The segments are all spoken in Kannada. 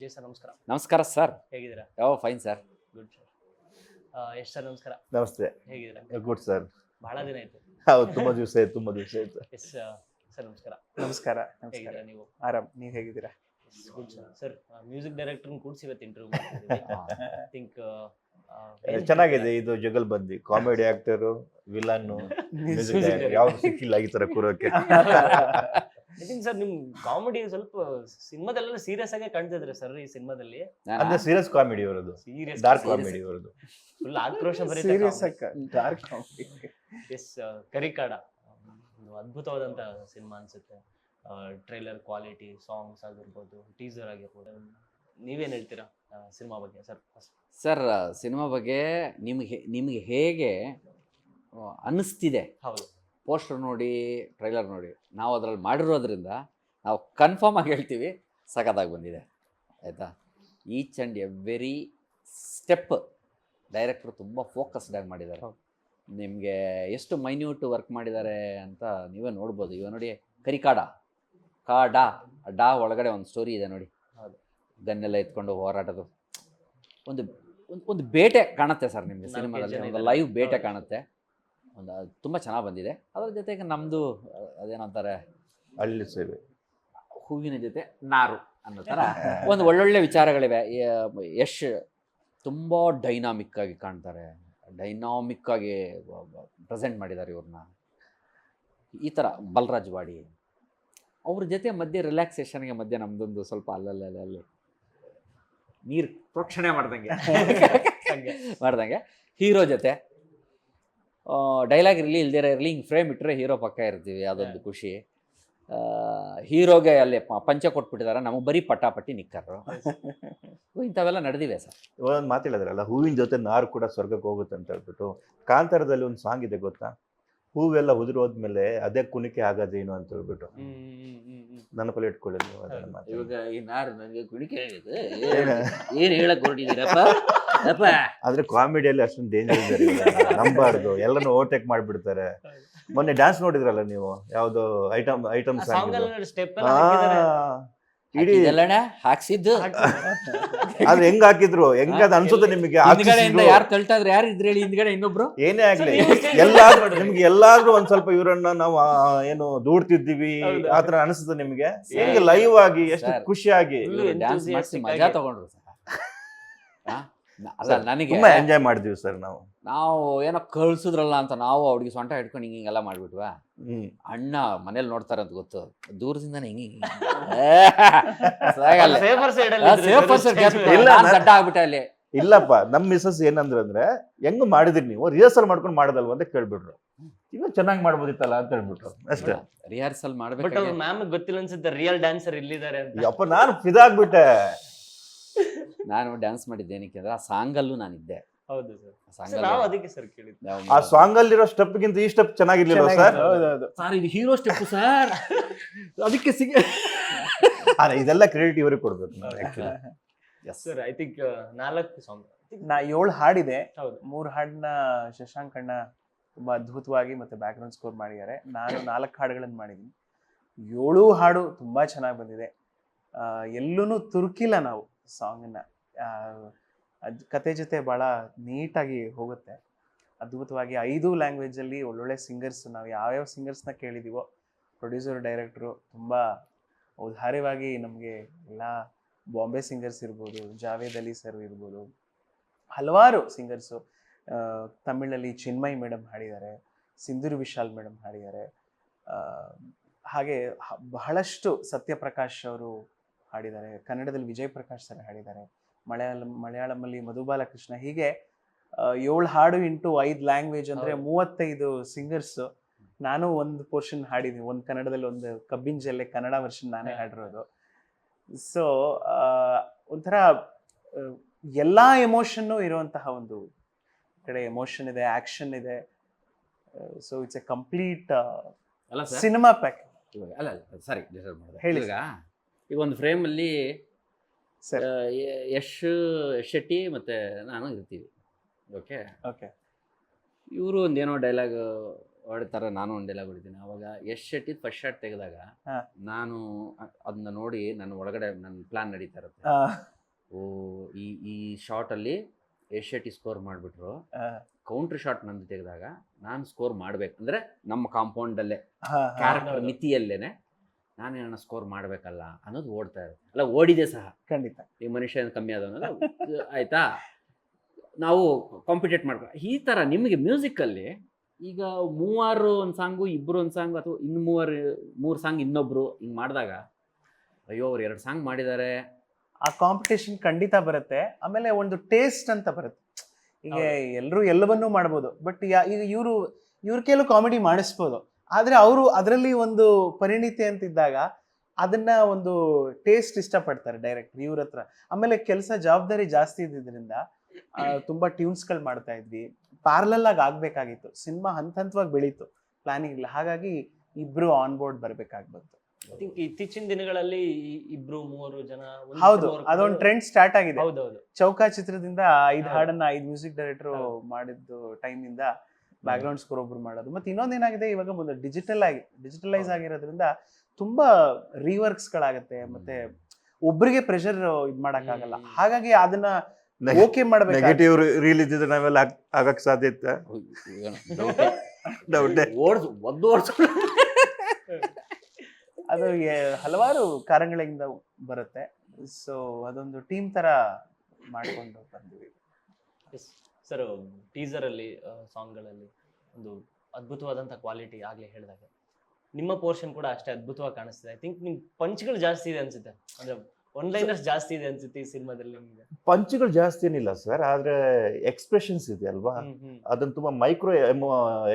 ಜಿ ಸರ್ ನಮಸ್ಕಾರ. ನಮಸ್ಕಾರ ಸರ್. ಹೇಗಿದ್ದೀರಾ? Fine sir. Good sir. Yash sir ನಮಸ್ಕಾರ. ನಮಸ್ತೆ. ಹೇಗಿದ್ದೀರಾ? Good sir. ಬಹಳ ದಿನ ಆಯ್ತು. ಹೌದು, ತುಂಬಾ ದಿವಸ ಆಯ್ತು. ಎಸ್ ಸರ್ ನಮಸ್ಕಾರ. ನಮಸ್ಕಾರ. ಹೇಗಿದ್ದೀರಾ ನೀವು? ಆರಾಮ್, ನೀವ್ ಹೇಗಿದ್ದೀರಾ? Good sir. Sir music director ಕೂಡಿಸಿ ಇವತ್ತು ಇಂಟರ್ವ್ಯೂ ಮಾಡ್ತಿದ್ದೀವಿ. ಐ ಥಿಂಕ್ ಚೆನ್ನಾಗಿದೆ ಇದು ಜಗಲ್ಬಂದಿ. ಕಾಮಿಡಿ ಆಕ್ಟರ್, ವಿಲನ್, ಮ್ಯೂಸಿಕ್ ಯಾವ್ದು ಸಿಕ್ಕಿಲ್ಲ ಈ ತರ ಕೂರೋಕೆ. ಐ ಥಿಂಕ್ ಸರ್ ನಿಮ್ ಕಾಮಿಡಿ ಸ್ವಲ್ಪ ಸಿನಿಮಾದಲ್ಲೆಲ್ಲ ಸೀರಿಯಸ್ ಆಗಿ ಕಾಣ್ತಿದ್ರೆ ಸರ್. ಈ ಸಿನಿಮಾದಲ್ಲಿ ಅಂದ್ರೆ ಸೀರಿಯಸ್ ಕಾಮಿಡಿ ಅವರದು, ಸೀರಿಯಸ್ ಡಾರ್ಕ್ ಕಾಮಿಡಿ ಅವರದು. ಫುಲ್ ಆಕ್ರೋಶ ಸೀರಿಯಸ್ ಬರೀ. Dark comedy. ಎಸ್ ಕರಿಕಾಡ ಒಂದು ಅದ್ಭುತವಾದಂತ ಸಿನಿಮಾ ಅನ್ಸುತ್ತೆ. ಟ್ರೈಲರ್ ಕ್ವಾಲಿಟಿ, ಸಾಂಗ್ಸ್ ಆಗಿರ್ಬೋದು, ಟೀಸರ್ ಆಗಿರ್ಬೋದು. ನೀವೇನ್ ಹೇಳ್ತೀರಾ ಸಿನಿಮಾ ಬಗ್ಗೆ ಸರ್? ಸರ್, ಸಿನಿಮಾ ಬಗ್ಗೆ ನಿಮಗೆ ಹೇಗೆ ಅನ್ನಿಸ್ತಿದೆ? ಹೌದು, ಪೋಸ್ಟರ್ ನೋಡಿ, ಟ್ರೈಲರ್ ನೋಡಿ, ನಾವು ಅದರಲ್ಲಿ ಮಾಡಿರೋದ್ರಿಂದ ನಾವು ಕನ್ಫರ್ಮ್ ಆಗಿ ಹೇಳ್ತೀವಿ, ಸಖತ್ತಾಗಿ ಬಂದಿದೆ. ಆಯಿತಾ? ಈಚ್ ಆ್ಯಂಡ್ ಎವ್ರಿ ಸ್ಟೆಪ್ ಡೈರೆಕ್ಟ್ರು ತುಂಬ ಫೋಕಸ್ಡಾಗಿ ಮಾಡಿದ್ದಾರೆ. ನಿಮಗೆ ಎಷ್ಟು ಮೈನ್ಯೂಟ್ ವರ್ಕ್ ಮಾಡಿದ್ದಾರೆ ಅಂತ ನೀವೇ ನೋಡ್ಬೋದು. ಇವಾಗ ನೋಡಿ, ಕರಿಕಾಡ, ಡಾ ಒಳಗಡೆ ಒಂದು ಸ್ಟೋರಿ ಇದೆ ನೋಡಿ. ಹೌದು. ಗನ್ನೆಲ್ಲ ಎತ್ಕೊಂಡು ಹೋರಾಟದ್ದು ಒಂದು ಬೇಟೆ ಕಾಣುತ್ತೆ ಸರ್ ನಿಮಗೆ ಸಿನಿಮಾದಲ್ಲಿ. ಒಂದು ಲೈವ್ ಬೇಟೆ ಕಾಣುತ್ತೆ. ಒಂದು ತುಂಬ ಚೆನ್ನಾಗಿ ಬಂದಿದೆ. ಅದರ ಜೊತೆಗೆ ನಮ್ಮದು ಅದೇನಂತಾರೆ, ಹಳ್ಳಿ ಸೇವೆ, ಹೂವಿನ ಜೊತೆ ನಾರು ಅನ್ನೋ ಥರ ಒಂದು ಒಳ್ಳೊಳ್ಳೆ ವಿಚಾರಗಳಿವೆ. ಯಶ್ ತುಂಬ ಡೈನಾಮಿಕ್ಕಾಗಿ ಕಾಣ್ತಾರೆ, ಡೈನಾಮಿಕ್ಕಾಗಿ ಪ್ರೆಸೆಂಟ್ ಮಾಡಿದ್ದಾರೆ ಇವ್ರನ್ನ. ಈ ಥರ ಬಲರಾಜ್ ವಾಡಿ ಅವ್ರ ಜೊತೆ ಮಧ್ಯೆ ರಿಲ್ಯಾಕ್ಸೇಷನ್ಗೆ ಮಧ್ಯೆ ನಮ್ಮದೊಂದು ಸ್ವಲ್ಪ ಅಲ್ಲಲ್ಲಿ ನೀರು ಪ್ರೋಕ್ಷಣೆ ಮಾಡ್ದಂಗೆ ಹೀರೋ ಜೊತೆ ಡೈಲಾಗ್ ಇರಲಿ ಇಲ್ದಿರ ಇರಲಿ, ಹಿಂಗೆ ಫ್ರೇಮ್ ಇಟ್ಟರೆ ಹೀರೋ ಪಕ್ಕ ಇರ್ತೀವಿ, ಅದೊಂದು ಖುಷಿ. ಹೀರೋಗೆ ಅಲ್ಲಿ ಪಂಚ ಕೊಟ್ಬಿಟ್ಟಿದ್ದಾರೆ, ನಮಗೆ ಬರೀ ಪಟ್ಟಾಪಟ್ಟಿ ನಿಕ್ಕರು. ಇಂಥವೆಲ್ಲ ನಡೆದಿವೆ ಸರ್. ಒಂದು ಮಾತು ಹೇಳಿದ್ರಲ್ಲ, ಹೂವಿನ ಜೊತೆ ನಾರು ಕೂಡ ಸ್ವರ್ಗಕ್ಕೆ ಹೋಗುತ್ತೆ ಅಂತ ಹೇಳ್ಬಿಟ್ಟು. ಕಾಂತಾರದಲ್ಲಿ ಒಂದು ಸಾಂಗ್ ಇದೆ ಗೊತ್ತಾ? ಹೂವೆಲ್ಲ ಉದುರೋದ್ಮೇಲೆ ಅದೇ ಕುಣಿಕೆ ಆಗೋದೇನು ಅಂತ ಹೇಳ್ಬಿಟ್ಟು. ನೆನಪಲ್ಲಿ ಇಟ್ಕೊಳ್ಳಿ ನೀವು ಅದನ್ನ ಮಾತು. ಇವಾಗ ಈ ನಾರು ನನಗೆ ಕುಣಿಕೆ ಏನು ಹೇಳಕ್ ಹೊರಟಿದ್ದೀರಪ್ಪ? ಆದ್ರೆ ಕಾಮಿಡಿಯಲ್ಲಿ ಅಷ್ಟೊಂದು ಡೇಂಜರ್ ಇದೆ, ನಂಬಾರ್ದು. ಎಲ್ಲರೂ ಓವರ್ಟೇಕ್ ಮಾಡ್ಬಿಡ್ತಾರೆ. ಮೊನ್ನೆ ಡ್ಯಾನ್ಸ್ ನೋಡಿದ್ರಲ್ಲ ನೀವು, ಯಾವ್ದೋ ಐಟಮ್ ಸಾಂಗ್ ಸ್ಟೆಪ್ ಇಡೀ ಹಾಕ್ಸಿದ್ದು ಅದು ಹೆಂಗ್ ಹಾಕಿದ್ರು, ಹೆಂಗದ್ ಅನ್ಸುತ್ತೆ ನಿಮಗೆ? ಯಾರು ತಳ್ತಾ ಇದ್ರೆ, ಯಾರು ಇದ್ರೆ ಹೇಳಿ ಹಿಂದ್ಗಡೆ ಇನ್ನೊಬ್ರು. ಏನೇ ಆಗ್ಲಿ, ನಿಮ್ಗೆ ಎಲ್ಲಾದ್ರೂ ಒಂದ್ ಸ್ವಲ್ಪ ಇವರನ್ನ ನಾವು ಏನು ದೂಡ್ತಿದ್ದೀವಿ ಆತರ ಅನಿಸುತ್ತೆ ನಿಮ್ಗೆ? ಹೆಂಗೆ ಲೈವ್ ಆಗಿ ಎಷ್ಟು ಖುಷಿಯಾಗಿ ಡ್ಯಾನ್ಸ್ ಮಾಡಿಸಿ ಮಜಾ ತಗೊಂಡ್ರು ಸರ್. ಅಲ್ಲ, ನನಗೆ ತುಂಬಾ ಎಂಜಾಯ್ ಮಾಡಿದ್ವಿ ಸರ್. ನಾವು ಏನೋ ಕಳ್ಸಿದ್ರಲ್ಲ ಅಂತ ನಾವು ಅವ್ರಿಗೆ ಸೊಂಟ ಹಿಡ್ಕೊಂಡು ಹಿಂಗೆಲ್ಲ ಮಾಡ್ಬಿಟ್ವಾ. ಅಣ್ಣ ಮನೇಲಿ ನೋಡ್ತಾರೆ ಅಂತ ಗೊತ್ತು, ದೂರದಿಂದಾನೆ ಹಿಂಗೆ ದಡ್ಡ ಆಗ್ಬಿಟ್ಟೆ ಅಲ್ಲಿ. ಇಲ್ಲಪ್ಪ, ನಮ್ ಮಿಸಸ್ ಏನಂದ್ರೆ ಹೆಂಗ್ ಮಾಡಿದ್ರಿ ನೀವು, ರಿಹರ್ಸಲ್ ಮಾಡ್ಕೊಂಡು ಮಾಡೋದಲ್ವ ಅಂತ ಕೇಳ್ಬಿಟ್ರು. ಇನ್ನೂ ಚೆನ್ನಾಗಿ ಮಾಡ್ಬೋದಿತ್ತಲ್ಲ ಅಂತ ಹೇಳ್ಬಿಟ್ರು ಅಷ್ಟೇ. ರಿಹರ್ಸಲ್ ಬಟ್ ಮಾಡ್ಬೇಕು. ಮ್ಯಾಮ್ ಗೊತ್ತಿಲ್ಲ ಅನ್ಸುತ್ತೆ ರಿಯಲ್ ಡ್ಯಾನ್ಸರ್ ಇಲ್ಲಿದ್ದಾರೆ ಅಂತ. ಅಪ್ಪ, ನಾನು ಫಿದಾಗ್ಬಿಟ್ಟೆ. ನಾನು ಡ್ಯಾನ್ಸ್ ಮಾಡಿದ್ದೆ ಏನಕ್ಕೆ ಅಂದ್ರೆ ಆ ಸಾಂಗಲ್ಲೂ ನಾನಿದ್ದೆ. ಹೌದು ಸರ್, ನಾವು ಅದಕ್ಕೆ ಸರ್ ಕೇಳಿದ್ದೆ. ಆ ಸಾಂಗ್ ಅಲ್ಲಿರೋ ಸ್ಟೆಪ್ ಗಿಂತ ಈ ಸ್ಟೆಪ್ ಚೆನ್ನಾಗಿರ್ಲಿಲ್ಲ ಸರ್. ಸರ್, ಇದು ಹೀರೋ ಸ್ಟೆಪ್ ಸರ್, ಅದಕ್ಕೆ ಇದೆಲ್ಲ ಕ್ರೆಡಿಟ್ ಇವರಿಗೆ ಕೊಡ್ಬೇಕು ಸರ್. ಐ ಥಿಂಕ್ 4 ಸಾಂಗ್, 7 ಹಾಡಿದೆ. ಹೌದು. 3 ಹಾಡನ್ನ ಶಶಾಂಕ್ ಅಣ್ಣ ತುಂಬಾ ಅದ್ಭುತವಾಗಿ ಮತ್ತೆ ಬ್ಯಾಕ್ ಗ್ರೌಂಡ್ ಸ್ಕೋರ್ ಮಾಡಿದ್ದಾರೆ. ನಾನು 4 ಹಾಡುಗಳನ್ನು ಮಾಡಿದ್ದೀನಿ. 7 ಹಾಡು ತುಂಬಾ ಚೆನ್ನಾಗಿ ಬಂದಿದೆ. ಎಲ್ಲೂ ತುರ್ಕಿಲ್ಲ ನಾವು ಸಾಂಗನ್ನ. ಕತೆ ಜೊತೆ ಭಾಳ ನೀಟಾಗಿ ಹೋಗುತ್ತೆ, ಅದ್ಭುತವಾಗಿ. 5 ಲ್ಯಾಂಗ್ವೇಜಲ್ಲಿ ಒಳ್ಳೊಳ್ಳೆ ಸಿಂಗರ್ಸ್, ನಾವು ಯಾವ್ಯಾವ ಸಿಂಗರ್ಸ್ನ ಕೇಳಿದ್ದೀವೋ ಪ್ರೊಡ್ಯೂಸರ್ ಡೈರೆಕ್ಟ್ರು ತುಂಬ ಔದಾರ್ಯವಾಗಿ ನಮಗೆ ಎಲ್ಲ ಬಾಂಬೆ ಸಿಂಗರ್ಸ್ ಇರ್ಬೋದು, ಜಾವೇದ್ ಅಲಿ ಸರ್ ಇರ್ಬೋದು, ಹಲವಾರು ಸಿಂಗರ್ಸು. ತಮಿಳಲ್ಲಿ ಚಿನ್ಮಯ್ ಮೇಡಮ್ ಹಾಡಿದ್ದಾರೆ, ಸಿಂಧೂರ್ ವಿಶಾಲ್ ಮೇಡಮ್ ಹಾಡಿದ್ದಾರೆ. ಹಾಗೆ ಬಹಳಷ್ಟು ಸತ್ಯಪ್ರಕಾಶ್ ಅವರು ಹಾಡಿದ್ದಾರೆ. ಕನ್ನಡದಲ್ಲಿ ವಿಜಯ್ ಪ್ರಕಾಶ್ ಸರ್ ಹಾಡಿದ್ದಾರೆ. ಮಲಯಾಳಮಲ್ಲಿ ಮಧುಬಾಲಕೃಷ್ಣ. ಹೀಗೆ 7 ಹಾಡು ಇಂಟು 5 ಲ್ಯಾಂಗ್ವೇಜ್ ಅಂದರೆ 35 ಸಿಂಗರ್ಸು. ನಾನು ಒಂದು ಪೋರ್ಷನ್ ಹಾಡಿದ್ದೀನಿ, ಒಂದು ಕನ್ನಡದಲ್ಲಿ, ಒಂದು ಕಬ್ಬಿನ ಜಲ್ಲೆ ಕನ್ನಡ ವರ್ಷನ್ ನಾನೇ ಹಾಡಿರೋದು. ಸೊ ಒಂಥರ ಎಲ್ಲ ಎಮೋಷನ್ನು ಇರುವಂತಹ ಒಂದು ಕಡೆ ಎಮೋಷನ್ ಇದೆ, ಆಕ್ಷನ್ ಇದೆ. So it's A complete cinema pack. ಅಲ್ಲ ಸಾರಿ ಹೇಳಿ. ಈಗ ಒಂದು ಫ್ರೇಮಲ್ಲಿ ಸರ್ ಯಶ್ ಶೆಟ್ಟಿ ಮತ್ತು ನಾನು ಇರ್ತೀವಿ. Okay, okay. ಇವರು ಒಂದೇನೋ ಡೈಲಾಗ್ ಹೊಡಿತಾರೆ, ನಾನು ಒಂದು ಡೈಲಾಗ್ ಹೊಡಿತೀನಿ. ಅವಾಗ ಯಶ್ ಶೆಟ್ಟಿ ಫಸ್ಟ್ ಶಾಟ್ ತೆಗೆದಾಗ ಹಾ. ನಾನು ಅದನ್ನ ನೋಡಿ ನನ್ನ ಒಳಗಡೆ ನನ್ನ ಪ್ಲಾನ್ ನಡೀತಾ ಇರುತ್ತೆ. ಓ ಈ ಶಾರ್ಟಲ್ಲಿ ಯಶ್ ಶೆಟ್ಟಿ ಸ್ಕೋರ್ ಮಾಡಿಬಿಟ್ರು, ಕೌಂಟ್ರ್ ಶಾಟ್ ನಂದು ತೆಗೆದಾಗ ನಾನು ಸ್ಕೋರ್ ಮಾಡ್ಬೇಕು ಅಂದರೆ ನಮ್ಮ ಕಾಂಪೌಂಡಲ್ಲೇ ಕ್ಯಾರೆಕ್ಟರ್ ಮಿತಿಯಲ್ಲೇನೆ ನಾನು ಏನನ್ನ ಸ್ಕೋರ್ ಮಾಡಬೇಕಲ್ಲ ಅನ್ನೋದು ಓಡ್ತಾ ಇರುತ್ತೆ. ಅಲ್ಲ, ಓಡಿದೆ ಸಹ ಖಂಡಿತ. ಈ ಮನುಷ್ಯ ಕಮ್ಮಿ ಆದವನಲ್ಲ ಆಯಿತಾ, ನಾವು ಕಾಂಪಿಟೇಟ್ ಮಾಡ್ಬೇಕು. ಈ ಥರ ನಿಮಗೆ ಮ್ಯೂಸಿಕಲ್ಲಿ ಈಗ 3 ಒಂದು ಸಾಂಗು, 2 ಒಂದು ಸಾಂಗು, ಅಥವಾ ಇನ್ನು 3 ಸಾಂಗ್ ಇನ್ನೊಬ್ರು ಹಿಂಗೆ ಮಾಡಿದಾಗ ಅಯ್ಯೋ ಅವ್ರು 2 ಸಾಂಗ್ ಮಾಡಿದ್ದಾರೆ, ಆ ಕಾಂಪಿಟೇಷನ್ ಖಂಡಿತ ಬರುತ್ತೆ. ಆಮೇಲೆ ಒಂದು ಟೇಸ್ಟ್ ಅಂತ ಬರುತ್ತೆ. ಈಗ ಎಲ್ಲರೂ ಎಲ್ಲವನ್ನೂ ಮಾಡ್ಬೋದು, ಬಟ್ ಈಗ ಇವ್ರ ಕೆಲವು ಕಾಮಿಡಿ ಮಾಡಿಸ್ಬೋದು, ಆದರೆ ಅವರು ಅದರಲ್ಲಿ ಒಂದು ಪರಿಣಿತಿ ಅಂತಿದ್ದಾಗ ಅದನ್ನ ಒಂದು ಟೇಸ್ಟ್ ಇಷ್ಟಪಡ್ತಾರೆ ಡೈರೆಕ್ಟರ್ ಇವ್ರ ಹತ್ರ. ಆಮೇಲೆ ಕೆಲಸ ಜವಾಬ್ದಾರಿ ಜಾಸ್ತಿ ಇದ್ದಿದ್ರಿಂದ ತುಂಬಾ ಟ್ಯೂನ್ಸ್ಗಳು ಮಾಡ್ತಾ ಇದ್ವಿ, ಪ್ಯಾರಲಲ್ ಆಗಿ ಆಗ್ಬೇಕಾಗಿತ್ತು. ಸಿನಿಮಾ ಹಂತವಾಗಿ ಬೆಳೀತು, ಪ್ಲಾನಿಂಗ್ ಇಲ್ಲ. ಹಾಗಾಗಿ ಇಬ್ರು ಆನ್ ಬೋರ್ಡ್ ಬರ್ಬೇಕಾಗಿ ಬಂತು. ಐ ಥಿಂಕ್ ಇತ್ತೀಚಿನ ದಿನಗಳಲ್ಲಿ 2-3 ಜನ ಹೌದು, ಅದೊಂದು ಟ್ರೆಂಡ್ ಸ್ಟಾರ್ಟ್ ಆಗಿದೆ. ಹೌದೌದು. ಚೌಕ ಚಿತ್ರದಿಂದ 5 ಹಾಡನ್ನ 5 ಮ್ಯೂಸಿಕ್ ಡೈರೆಕ್ಟರ್ ಮಾಡಿದ್ದು ಟೈಮ್ ಇಂದ ಬ್ಯಾಕ್ ಗ್ರೌಂಡ್ ಸ್ಕೋರ್ ಒಬ್ರು ಮಾಡೋದು. ಮತ್ತೆ ಇನ್ನೊಂದೇನಾಗಿದೆ, ಇವಾಗ ಒಂದು ಡಿಜಿಟಲೈಸ್ ಆಗಿರೋದ್ರಿಂದ ತುಂಬಾ ರೀವರ್ಕ್ಸ್ ಗಳಾಗತ್ತೆ, ಮತ್ತೆ ಒಬ್ರಿಗೆ ಪ್ರೆಷರ್ ಇದ್ ಮಾಡಕ್ ಆಗಲ್ಲ. ಹಾಗಾಗಿ ಅದನ್ನ ಓಕೆ ಮಾಡ್ಬೇಕು. ನೆಗೆಟಿವ್ ರೀಲ್ ಇದ್ದಿದ್ರೆ ನಾವೆಲ್ಲ ಆಗಕ್ ಸಾಧ್ಯ ಇತ್ತ? ಅದು ಹಲವಾರು ಕಾರಣಗಳಿಂದ ಬರುತ್ತೆ. ಸೊ ಅದೊಂದು ಟೀಮ್ ತರ ಮಾಡ್ಕೊಂಡು ಬಂದಿವಿ. ಸರ್, ಟೀಸರಲ್ಲಿ ಸಾಂಗ್ಗಳಲ್ಲಿ ಒಂದು ಅದ್ಭುತವಾದಂಥ ಕ್ವಾಲಿಟಿ ಆಗಲೇ ಹೇಳಿದಾಗ ನಿಮ್ಮ ಪೋರ್ಷನ್ ಕೂಡ ಅಷ್ಟೇ ಅದ್ಭುತವಾಗಿ ಕಾಣಿಸ್ತಿದೆ. ಐ ಥಿಂಕ್ ನಿಮ್ ಪಂಚ್ಗಳು ಜಾಸ್ತಿ ಇದೆ ಅನ್ಸುತ್ತೆ, ಅಂದ್ರೆ ಒನ್ಲೈನರ್ಸ್ ಜಾಸ್ತಿ ಇದೆ ಅನ್ಸುತ್ತೆ ಈ ಸಿನಿಮಾದಲ್ಲಿ ನಿಮಗೆ. ಪಂಚ್ಗಳು ಜಾಸ್ತಿ ಏನಿಲ್ಲ ಸರ್, ಆದ್ರೆ ಎಕ್ಸ್ಪ್ರೆಷನ್ಸ್ ಇದೆ ಅಲ್ವಾ, ಅದನ್ನ ತುಂಬಾ ಮೈಕ್ರೋ